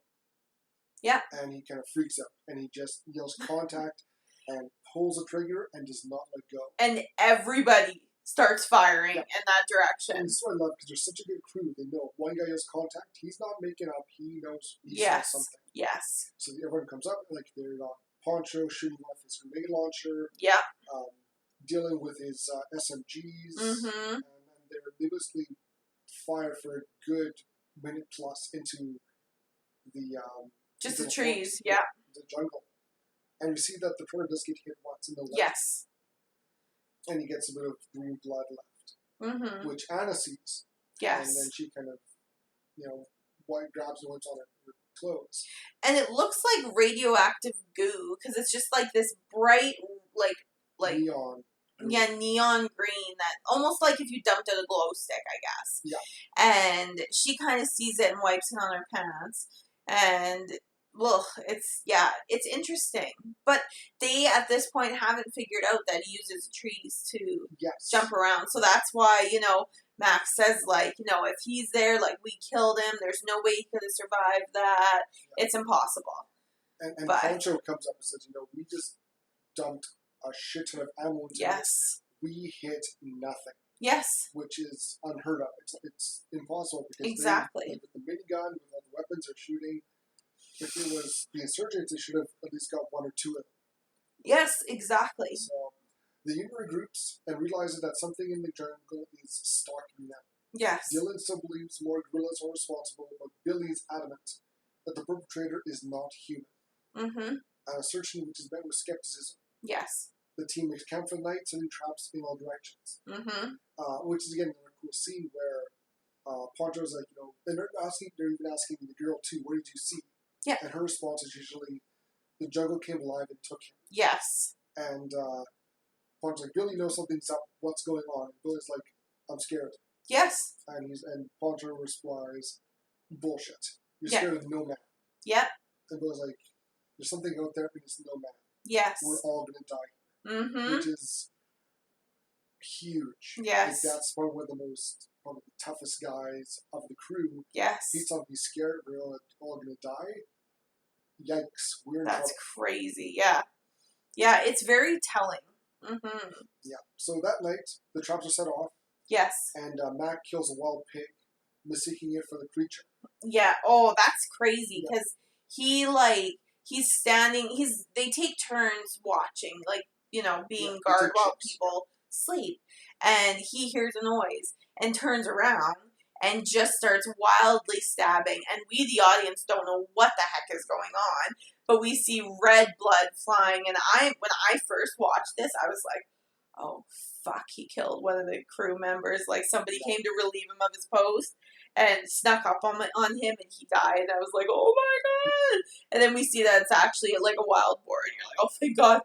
Yeah. And he kind of freaks out. And he just yells contact and pulls the trigger and does not let go. And everybody starts firing in that direction. And this is what I love, because there's such a good crew. They know if one guy yells contact, he's not making up. He knows he saw something. Yes. So everyone comes up, like they're Poncho shooting off his grenade launcher. Yeah. Dealing with his SMGs. Mm-hmm. And they basically fire for a good minute plus into the just the trees, the jungle. And you see that the Predator does get hit once in the leg. Yes. And he gets a bit of green blood left. Mm-hmm. Which Anna sees. Yes. And then she kind of, grabs and what's on her clothes. And it looks like radioactive goo, because it's just like this bright, like neon. Yeah, neon green, that almost like if you dumped out a glow stick, I guess. Yeah. And she kind of sees it and wipes it on her pants. And, it's interesting. But they, at this point, haven't figured out that he uses trees to jump around. So that's why, Max says, if he's there, we killed him, there's no way he could have survived that. Yeah. It's impossible. And Poncho comes up and says, we just dumped a shit ton of ammo into this. We hit nothing. Yes. Which is unheard of. It's impossible because exactly. With the minigun, with all the weapons they're shooting, if it was the insurgents, they should have at least got one or two of them. Yes, exactly. So the unit regroups and realizes that something in the jungle is stalking them. Yes. Dylan still believes more gorillas are responsible, but Billy is adamant that the perpetrator is not human. Mm-hmm. An assertion which is met with skepticism. Yes. The team makes camp for the night, setting traps in all directions. Mm-hmm. Which is again another cool scene where Poncho's like, they're even asking the girl too, what did you see? Yeah. And her response is usually, the jungle came alive and took him. Yes. And Poncho's like, Billy knows something's up. What's going on? And Billy's like, I'm scared. Yes. And Poncho replies, bullshit. You're Yeah. scared of no man. Yep. And Billy's like, there's something out there, and it's no man. Yes. We're all gonna die. Mm-hmm. Which is huge. Yes. Like, that's probably one of the toughest guys of the crew. Yes. He's talking, he's scared, we're all gonna die. Yikes, we're in That's trouble. crazy. Yeah. Yeah, it's very telling. Mm-hmm. Yeah. So that night, the traps are set off, Yes. and Mac kills a wild pig, mistaking it for the creature. Yeah. Oh, that's crazy because he's standing. They take turns watching, being guard while people sleep, and he hears a noise and turns around and just starts wildly stabbing, and we, the audience, don't know what the heck is going on, but we see red blood flying, and when I first watched this, I was like, oh, fuck, he killed one of the crew members, like somebody came to relieve him of his post, and snuck up on him, and he died, and I was like, oh my god, and then we see that it's actually like a wild boar, and you're like, oh thank god,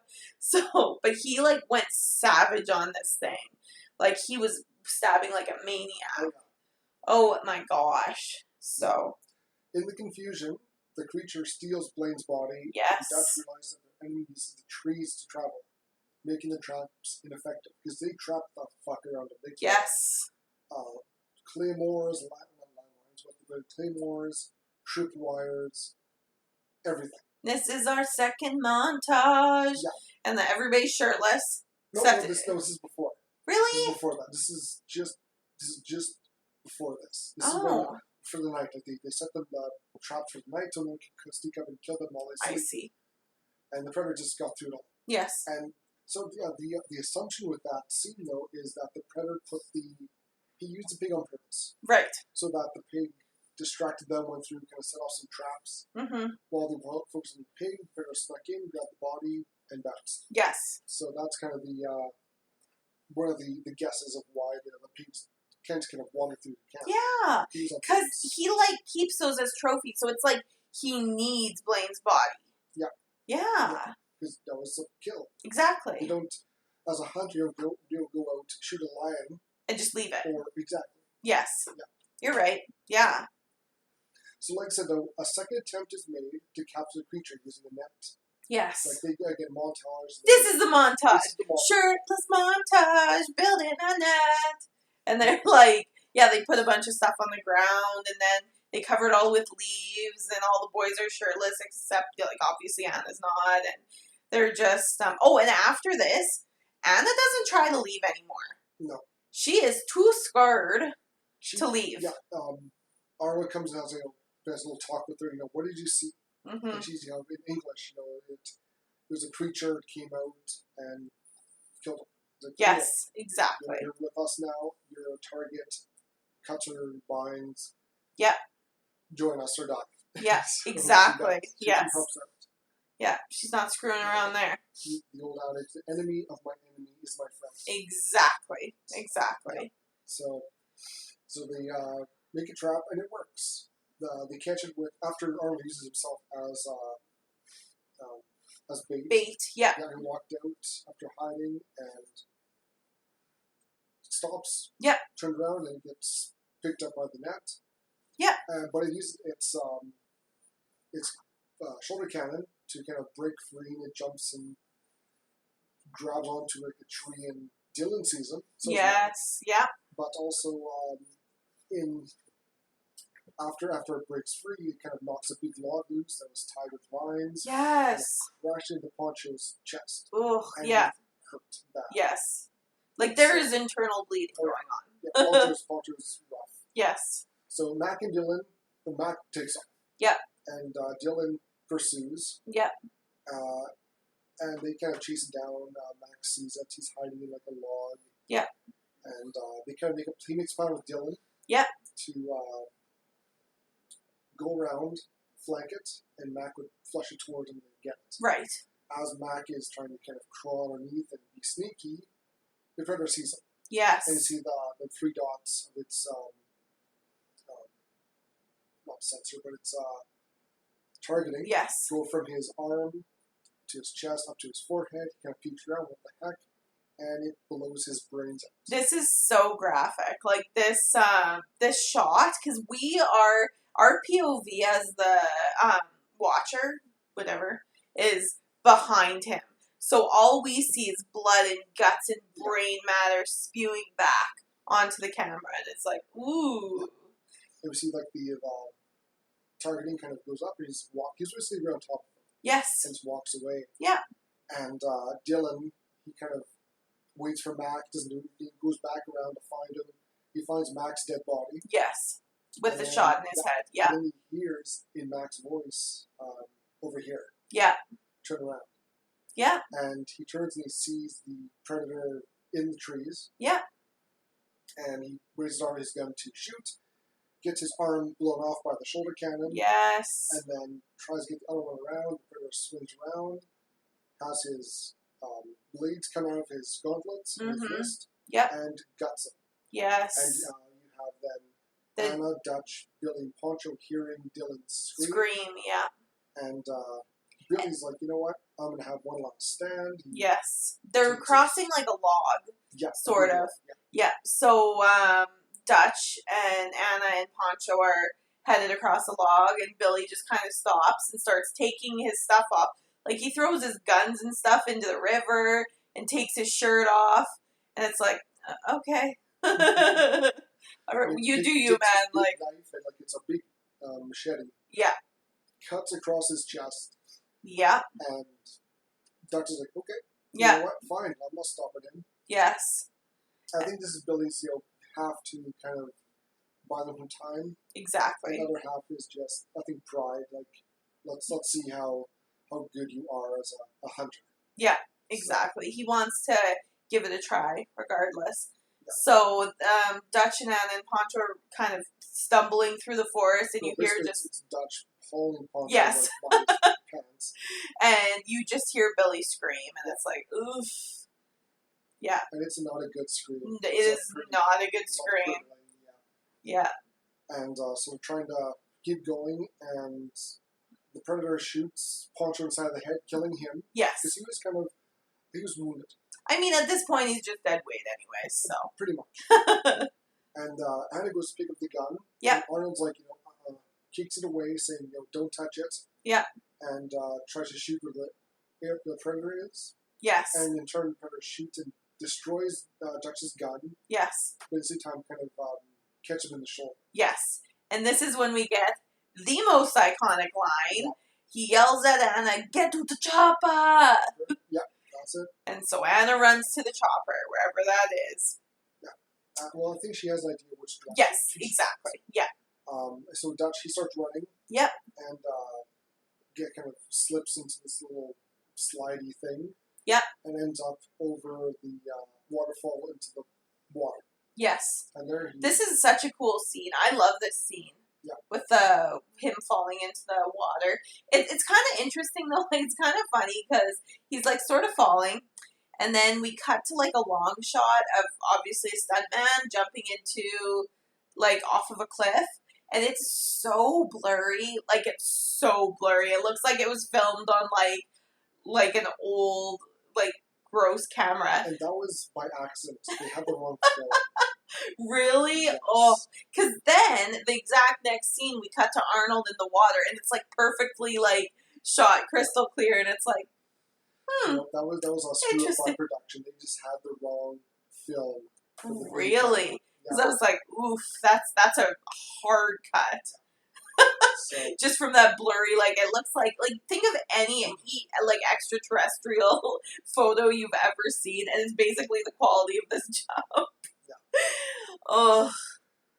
but he went savage on this thing, he was stabbing like a maniac. Oh my gosh. So. In the confusion, the creature steals Blaine's body. Yes. And Dutch realizes that their enemy uses the trees to travel, making the traps ineffective. Because they trap the fuck around them. Yes. Claymores, claymores, tripwires, everything. This is our second montage. Yeah. And everybody's shirtless. No, this is before. Really? This is before that. This is just before this. This is for the night. I think they set them traps for the night so no one can sneak up and kill them while they sleep. I see. And the predator just got through it all. Yes. And so the assumption with that scene though is that the predator he used the pig on purpose. Right. So that the pig distracted them, went through, kind of set off some traps. Mm-hmm. While they were focused on the pig, the predator snuck in, grabbed the body, and bounced. Yes. So that's kind of one of the guesses of why the pigs can't kind of wander through the camp. Yeah, because he keeps those as trophies, so it's like he needs Blaine's body. Yeah. Yeah. Because that was a kill. Exactly. You don't, as a hunter, you don't go out, shoot a lion. And just leave it. Exactly. Yes. Yeah. You're right. Yeah. So like I said, though, a second attempt is made to capture the creature using a net. Yes. They get montage. This is the montage. This is the montage. Shirtless montage, building a net. And they're they put a bunch of stuff on the ground, and then they cover it all with leaves, and all the boys are shirtless, except, obviously Anna's not, and they're just, and after this, Anna doesn't try to leave anymore. No. She is too scared to leave. Yeah. Arla comes out and has a little talk with her, what did you see? Mm-hmm. And she's, in English, it was a creature that came out and killed him. Yes, exactly. You're with us now. You're a target. Cutter, binds. Yep. Join us or die. Yes, So exactly. she Yes. helps out. Yeah, she's not screwing around there. The old adage, the enemy of my enemy is my friend. Exactly. Exactly. Yeah. So they make a trap and it works. They catch it after Arnold uses himself as bait. Bait, yeah. Yeah, he walked out after hiding and stops. Yep. Turned around and gets picked up by the net. Yeah. But it uses its shoulder cannon to kind of break free, and it jumps and grabs onto a tree, and Dylan sees him. So yes. Yeah. But also after it breaks free, it kind of knocks a big log loose that was tied with vines. Yes. And crashed into Poncho's chest. Ugh, and yeah. Hurt bad. Yes. There is internal bleeding going on. Yeah, Poncho's rough. Yes. So Mac and Dylan, Mac takes off. Yep. And Dylan pursues. Yep. And they kind of chase him down. Mac sees that he's hiding in a log. Yep. And they kind of he makes fun with Dylan. Yeah. To go around, flank it, and Mac would flush it towards him and get it. Right. As Mac is trying to kind of crawl underneath and be sneaky, the predator sees him. Yes. And you see the 3 dots of its, not sensor, but its targeting. Yes. Go from his arm to his chest, up to his forehead. He kind of peeks around, what the heck? And it blows his brains out. This is so graphic. Like this shot, because our POV as the watcher, whatever, is behind him. So all we see is blood and guts and brain matter spewing back onto the camera, and it's like, ooh. And we see like the targeting kind of goes up, and he's basically around top of him. Yes. And just walks away. Yeah. And Dylan, he kind of waits for Mac, doesn't do anything, goes back around to find him. He finds Mac's dead body. Yes. With the shot in his head. Yeah. And then he hears in Mac's voice, over here. Yeah. Turn around. Yeah. And he turns and he sees the predator in the trees. Yeah. And he raises his gun to shoot, gets his arm blown off by the shoulder cannon. Yes. And then tries to get the other one around. The predator swings around, has his blades come out of his gauntlets and his wrist. Yep. And guts him. Yes. And you have then Anna, Dutch, Billy, and Poncho hearing Dylan's scream. Yeah. And Billy's like, you know what? I'm going to have one last stand. Yes. They're crossing like a log. Yeah. Sort of. Yeah. So Dutch and Anna and Poncho are headed across a log, and Billy just kind of stops and starts taking his stuff off. Like, he throws his guns and stuff into the river and takes his shirt off, and it's like, okay. You do you, man. Like, knife and, like, it's a big machete. Yeah. Cuts across his chest. Yeah. And Dutch is like, okay. Yeah. You know what? Fine. I'm not stopping him. Yes. I think this is Billy's, have to kind of buy them some time. Exactly. The other half is just, I think, pride. Like, let's see how good you are as a hunter. Yeah, exactly. He wants to give it a try, regardless. Yeah. So Dutch and Anna and Poncho are kind of stumbling through the forest, and you hear it's Dutch pulling Poncho yes, by his pants, and you just hear Billy scream, and it's like, oof. Yeah. And it's not a good scream. It is not a good scream. Yeah. And so we're trying to keep going, and the predator shoots Poncho inside the head, killing him. Yes. Because he was wounded. I mean, at this point, he's just dead weight anyway, so. Pretty much. And Anna goes to pick up the gun. Yeah. And Arnold's like, kicks it away, saying, don't touch it. Yeah. And tries to shoot where the predator is. Yes. And in turn, the predator shoots and destroys Dutch's gun. Yes. But at the same time, kind of catch him in the shoulder. Yes. And this is when we get the most iconic line. Yeah. He yells at Anna, "Get to the chopper!" Yeah, that's it. And so Anna runs to the chopper, wherever that is. Yeah. Well, I think she has an idea which direction. Yes, exactly. Yeah. So Dutch, he starts running. Yep. And kind of slips into this little slidey thing. Yep. And ends up over the waterfall into the water. Yes. And there this is such a cool scene. I love this scene. Yeah. With him falling into the water. It's kind of interesting, though. Like, it's kind of funny because he's, like, sort of falling. And then we cut to, like, a long shot of, obviously, a stuntman jumping into, like, off of a cliff. And it's so blurry. Like, it's so blurry. It looks like it was filmed on, like an old, like, gross camera. And that was by accident. They had the wrong film. Really? Yes. Oh, because then the exact next scene we cut to Arnold in the water, and it's like perfectly like shot, crystal clear, and it's like, that was a screw up by production. They just had the wrong film. Really? Because I was like, oof, that's a hard cut. So. Just from that blurry, like, it looks like think of any like extraterrestrial photo you've ever seen, and it's basically the quality of this job. Yeah. Oh.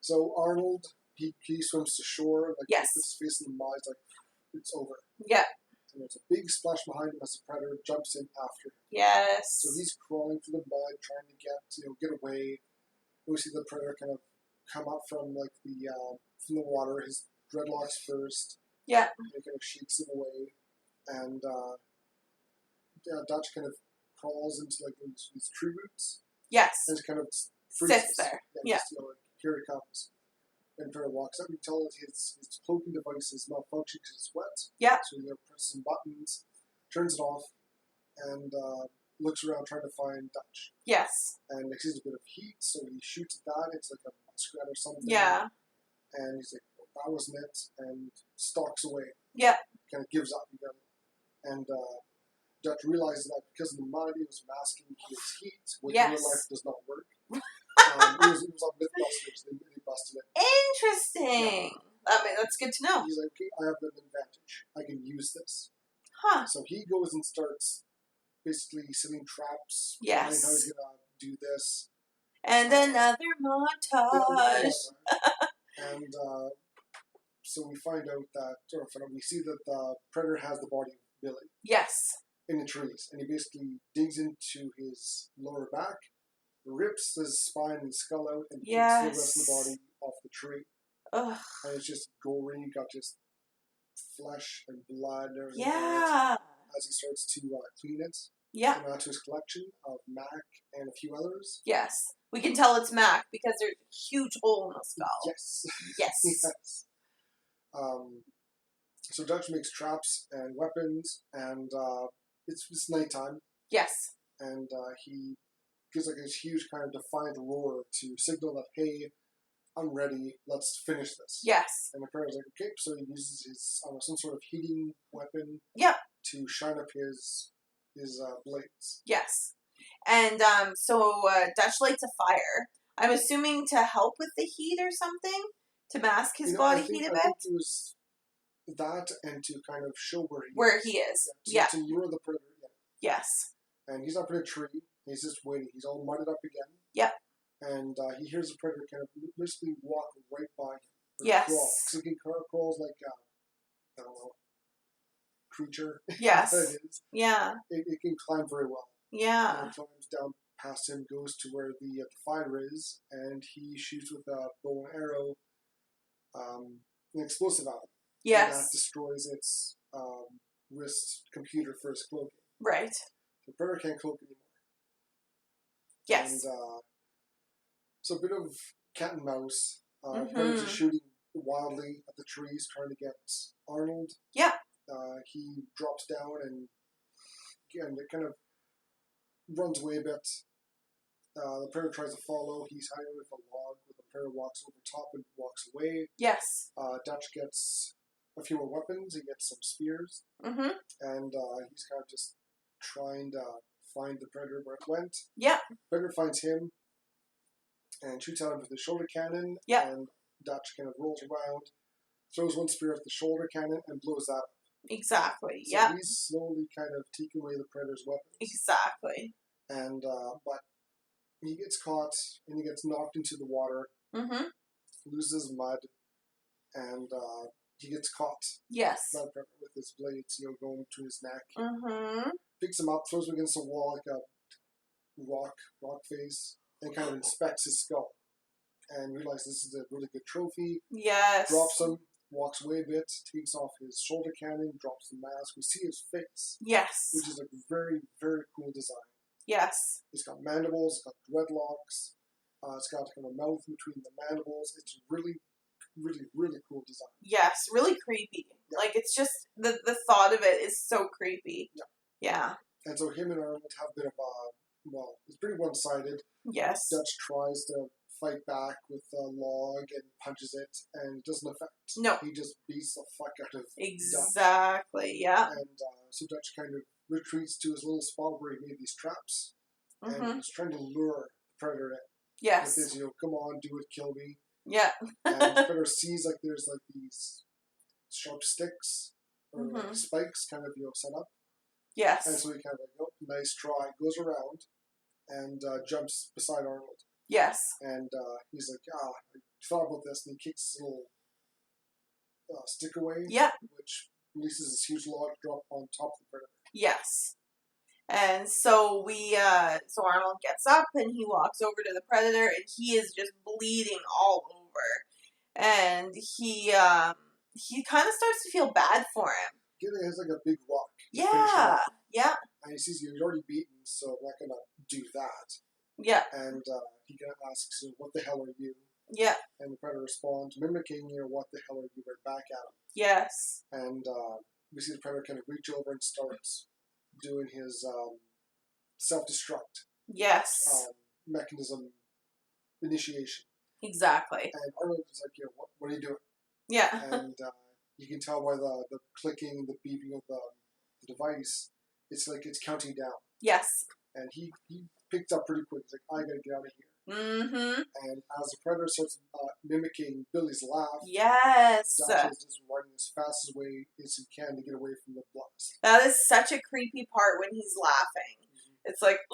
So Arnold, he swims to shore, like, yes. puts his face in the mud, like, it's over. Yeah. And there's a big splash behind him as the predator jumps in after him. Yes. So he's crawling through the mud, trying to get away. We see the predator kind of come up from like from the water. His dreadlocks first. Yeah. And he kind of shakes them away, and Dutch kind of crawls into like these tree roots Yes. and kind of just freezes. Sits there. Yeah. Just, like, here it comes. And Predator walks up and tells his cloaking device is malfunctioning because it's wet. Yeah. So he presses some buttons, turns it off, and looks around trying to find Dutch. Yes. And he sees a bit of heat, so he shoots at that. It's like a muskrat or something. Yeah. And he's like, well, that wasn't it, and stalks away. Yeah. Kind of gives up again. And Dutch realizes that because of the mud, he was masking his heat, which in real life does not work. It was on Mythbusters. They busted it. Interesting. Yeah. I mean, that's good to know. He's like, okay, I have an advantage. I can use this. Huh. So he goes and starts basically setting traps. Yes. Planning how he's going to do this. And another montage. And so we find out that, we see that the Predator has the body of Billy. Yes. In the trees. And he basically digs into his lower back, rips his spine and skull out, and takes the rest of the body off the tree. Ugh. And it's just gory. You got just flesh and blood and everything. Yeah. As he starts to clean it. Yeah. And add to his collection of Mac and a few others. Yes. We can tell it's Mac because there's a huge hole in the skull. Yes. Yes. Yes. So Dutch makes traps and weapons, and it's nighttime. Yes. And he gives like this huge kind of defiant roar to signal that, hey, I'm ready, let's finish this. Yes. And the Predator's like, okay, so he uses his some sort of heating weapon to shine up his blades. Yes. And so Dutch lights a fire. I'm assuming to help with the heat or something? To mask his body heat a bit? I think it was that, and to kind of show where he is. Yeah. To lure the Predator in. Yes. And he's up in a tree. He's just waiting. He's all mudded up again. Yep. And he hears the Predator kind of basically walk right by him. Yes. Crawl. So he crawls like, I don't know, creature. Yes. It is. Yeah. It can climb very well. Yeah. And it climbs down past him, goes to where the fire is, and he shoots with a bow and arrow an explosive at him. Yes. And that destroys its wrist computer for his cloaking. Right. The Predator can't cloak anymore. Yes. And so a bit of cat and mouse. Predator's just shooting wildly at the trees, trying to get Arnold. Yeah. He drops down and it kind of runs away a bit. The Predator tries to follow. He's hiding with a log, where the Predator walks over top and walks away. Yes. Dutch gets a few more weapons. He gets some spears. Mm-hmm. And he's kind of just trying to find the Predator where it went. Yeah. Predator finds him and shoots at him with the shoulder cannon. Yeah. And Dutch kind of rolls around, throws one spear at the shoulder cannon, and blows that up. Exactly. So yeah. he's slowly kind of taking away the Predator's weapons. Exactly. And but he gets caught and he gets knocked into the water. Mm-hmm. Loses mud, and he gets caught. Yes. By the Predator with his blades, going to his neck. Mm-hmm. Picks him up, throws him against a wall like a rock face, and kind of inspects his skull. And realizes this is a really good trophy. Yes. Drops him, walks away a bit, takes off his shoulder cannon, drops the mask. We see his face. Yes. Which is a very, very cool design. Yes. It's got mandibles, it's got dreadlocks, it's got kind of a mouth between the mandibles. It's really, really, really cool design. Yes, really creepy. Yeah. Like, it's just, the thought of it is so creepy. Yeah. Yeah. And so him and Arnold have a bit of a, it's pretty one-sided. Yes. Dutch tries to fight back with a log and punches it, and it doesn't affect. No. He just beats the fuck out of Exactly, Dutch. yeah. And so Dutch kind of retreats to his little spot where he made these traps, and he's trying to lure the Predator in. Yes. With his, come on, do it, kill me. Yeah. And the Predator sees like there's like these sharp sticks or like spikes kind of set up. Yes. And so he kind of like, oh, nice try, goes around and jumps beside Arnold. Yes. And he's like, I thought about this, and he kicks his little stick away. Yeah. Which releases this huge log drop on top of the Predator. Yes. And so so Arnold gets up and he walks over to the Predator and he is just bleeding all over. And he kind of starts to feel bad for him. He has like a big rock. Yeah, yeah. And he sees he's already beaten, so I'm not gonna do that. Yeah. And he kind of asks, "What the hell are you?" Yeah. And the Predator responds, mimicking, "What the hell are you?" right back at him. Yes. And we see the Predator kind of reach over and starts doing his self-destruct. Yes. Mechanism initiation. Exactly. And Arnold is like, what are you doing? Yeah. And you can tell by the clicking, the beeping of the device, it's like it's counting down. Yes. And he picked up pretty quick. He's like, I gotta get out of here. Mm-hmm. And as the Predator starts mimicking Billy's laugh, yes, Dutch is just running as fast as he can to get away from the blast. That is such a creepy part when he's laughing. Mm-hmm. It's like,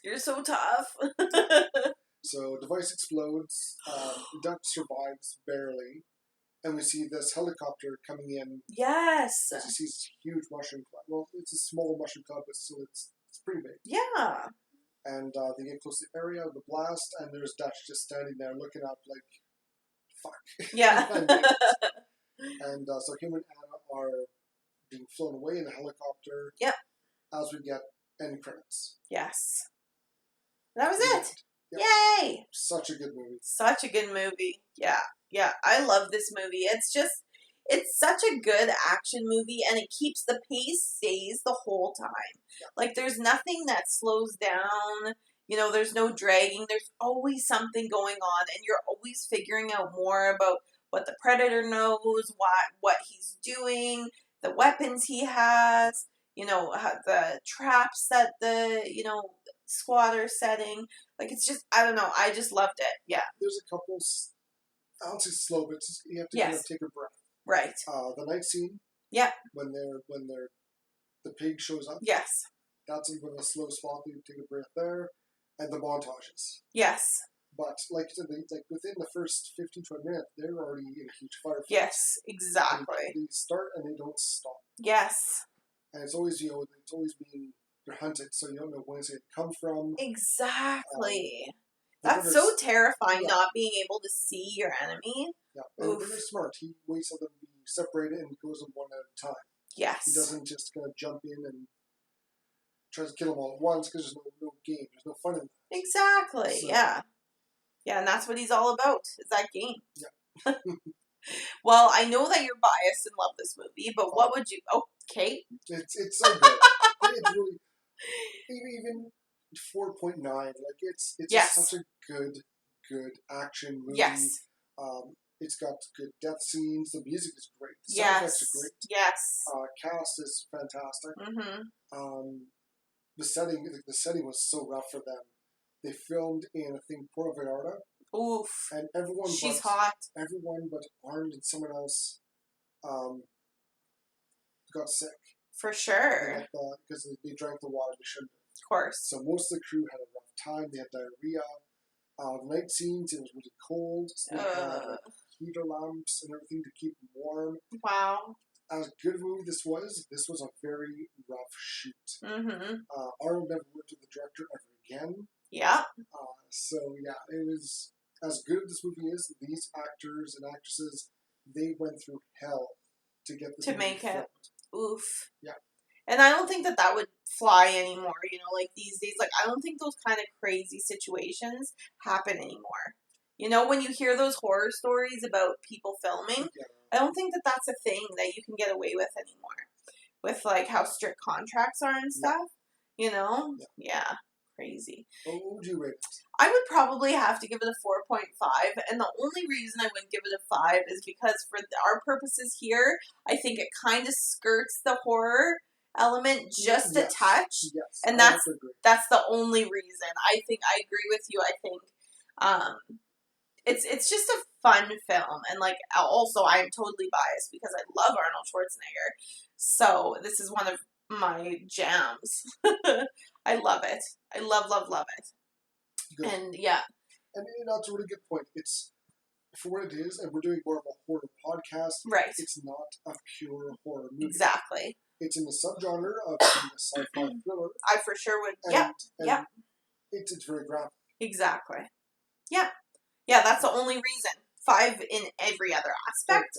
you're so tough. So device explodes. Dutch survives barely. And we see this helicopter coming in. Yes. As he sees this huge mushroom cloud. Well, it's a small mushroom cloud, but still it's pretty big. Yeah. And they get close to the area of the blast, and there's Dutch just standing there looking up like, fuck. Yeah. And so him and Anna are being flown away in a helicopter. Yep. As we get end credits. Yes. That was it. Yep. Yay! Such a good movie. Such a good movie. Yeah. Yeah. I love this movie. It's such a good action movie, and it keeps the pace stays the whole time. Yeah. Like, there's nothing that slows down. There's no dragging. There's always something going on, and you're always figuring out more about what the Predator knows, what he's doing, the weapons he has, the traps that the, squad are setting. Like, it's just, I don't know. I just loved it. Yeah. There's a couple, I don't say slow, but you have to kind of take a breath. Right. The night scene. Yeah. When the pig shows up. Yes. That's even a slow spot. You take a breath there, and the montages. Yes. But like you said, like within the first 15-20 minutes, they're already in a huge firefight. Yes, exactly. They start and they don't stop. Yes. And it's always it's always being you're hunted, so you don't know when it's going to come from. Exactly. That's so terrifying, not being able to see your enemy. Yeah, and very smart. He waits for them to be separated and goes them one at a time. Yes. He doesn't just kind of jump in and tries to kill them all at once because there's no game. There's no fun in that. Exactly, so, yeah. Yeah, and that's what he's all about, is that game. Yeah. Well, I know that you're biased and love this movie, but what would you... Oh, Kate? It's so good. It's really... Even 4.9, like it's such a good action movie. Yes. It's got good death scenes. The music is great. The sound effects are great. Yes. Cast is fantastic. Mm-hmm. The setting was so rough for them. They filmed in, I think, Puerto Vallarta. Oof. And everyone She's hot. Everyone but Arnold and someone else got sick. For sure. Because they drank the water they shouldn't have. Of course. So most of the crew had a rough time. They had diarrhea. The night scenes, it was really cold. So they had heater lamps and everything to keep them warm. Wow. As good a movie this was a very rough shoot. Mm-hmm. Arnold never worked with the director ever again. Yeah. So yeah, it was as good as this movie is. These actors and actresses, they went through hell to get this to make filmed. it. Oof. Yeah. And I don't think that would fly anymore. Like these days, like I don't think those kind of crazy situations happen anymore. When you hear those horror stories about people filming, I don't think that that's a thing that you can get away with anymore. With like how strict contracts are and stuff, Yeah. Crazy. What would you rate it? I would probably have to give it a 4.5, and the only reason I wouldn't give it a 5 is because for our purposes here, I think it kind of skirts the horror element just a touch, and that's the only reason. I think I agree with you. I think it's just a fun film, and like also I'm totally biased because I love Arnold Schwarzenegger, so this is one of my jams. I love it. I love it. Good. And yeah. And that's a really good point. for what it is, and we're doing more of a horror podcast. Right. It's not a pure horror movie. Exactly. It's in the subgenre of being a sci-fi thriller. I for sure would. And, Yep. It's very graphic. Exactly. Yeah. Yeah, that's the only reason. 5 in every other aspect,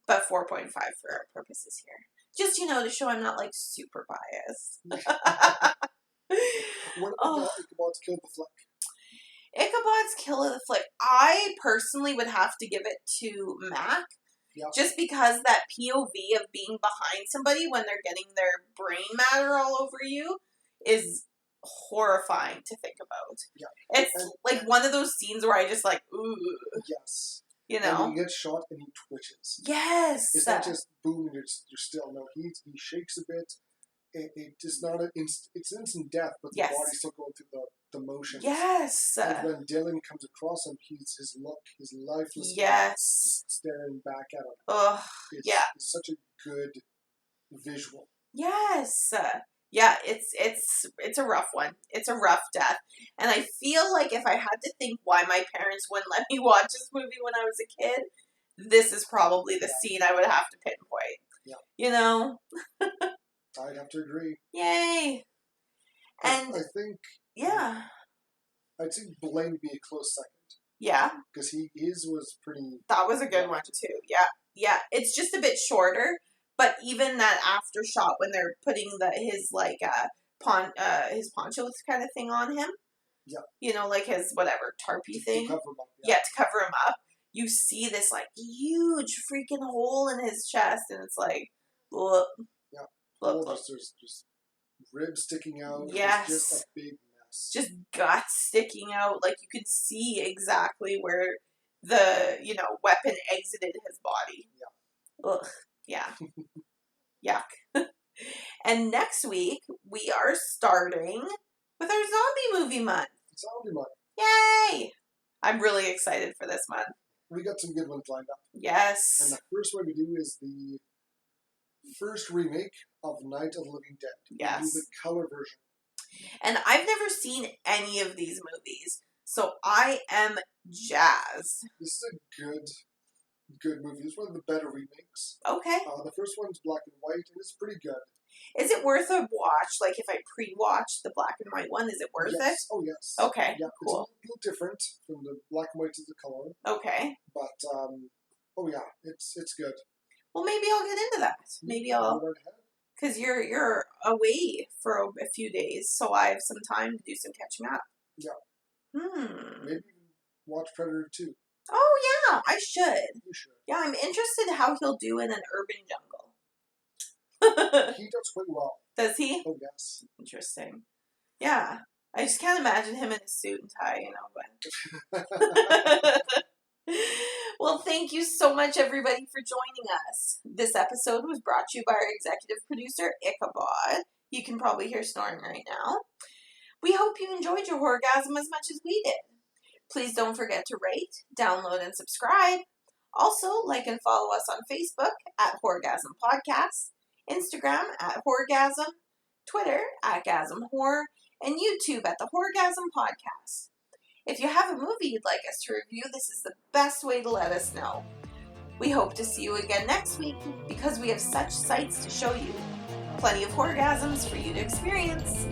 but 4.5 for our purposes here. Just, to show I'm not, like, super biased. What about Ichabod's Kill the Flick? Ichabod's Kill of the Flick. I personally would have to give it to Mac. Yep. Just because that POV of being behind somebody when they're getting their brain matter all over you is horrifying to think about. Yeah. It's like one of those scenes where I just like, ooh. Yes. And he gets shot and he twitches. Yes. It's not just boom and you're still. No, he shakes a bit. It is not it's instant death, but the body's still going through the motions. Yes. And when Dylan comes across him, his lifeless staring back at him. Ugh. It's such a good visual. Yes. Yeah, it's a rough one. It's a rough death. And I feel like if I had to think why my parents wouldn't let me watch this movie when I was a kid, this is probably the scene I would have to pinpoint. Yeah. I'd have to agree. Yay. And I think I'd say Blaine would be a close second. Yeah. Because his was pretty. That was a good one too. Yeah. Yeah. It's just a bit shorter. But even that after shot when they're putting his poncho kind of thing on him. Yeah. Like his whatever tarpy thing. To cover him up. Yeah, to cover him up. You see this like huge freaking hole in his chest, and it's like, look. Yeah. There's just ribs sticking out. Yes. It's just a big mess. Just guts sticking out. Like you could see exactly where the weapon exited his body. Yeah. Ugh. Yeah. Yuck. And next week, we are starting with our zombie movie month. Zombie month. Yay! I'm really excited for this month. We got some good ones lined up. Yes. And the first one we do is the first remake of Night of the Living Dead. Yes. We do the color version. And I've never seen any of these movies, so I am jazzed. This is a good movie. It's one of the better remakes. Okay. The first one's black and white, and it's pretty good. Is it worth a watch? Like, if I pre-watch the black and white one, is it worth it? Oh, yes. Okay, yeah, cool. It's a little different from the black and white to the color. Okay. But, it's good. Well, maybe I'll get into that. Maybe I'll... Because you're away for a few days, so I have some time to do some catching up. Yeah. Maybe watch Predator 2. Oh, yeah, I should. You should. Yeah, I'm interested how he'll do in an urban jungle. He does quite well. Does he? Oh, yes. Interesting. Yeah. I just can't imagine him in a suit and tie, but... Well, thank you so much, everybody, for joining us. This episode was brought to you by our executive producer, Ichabod. You can probably hear snoring right now. We hope you enjoyed your Horr-Gasm as much as we did. Please don't forget to rate, download, and subscribe. Also, like and follow us on Facebook at Horr-Gasm Podcast, Instagram at Horr-Gasm, Twitter at Gasm Horror, and YouTube at the Horr-Gasm Podcast. If you have a movie you'd like us to review, this is the best way to let us know. We hope to see you again next week because we have such sights to show you. Plenty of Horr-Gasms for you to experience.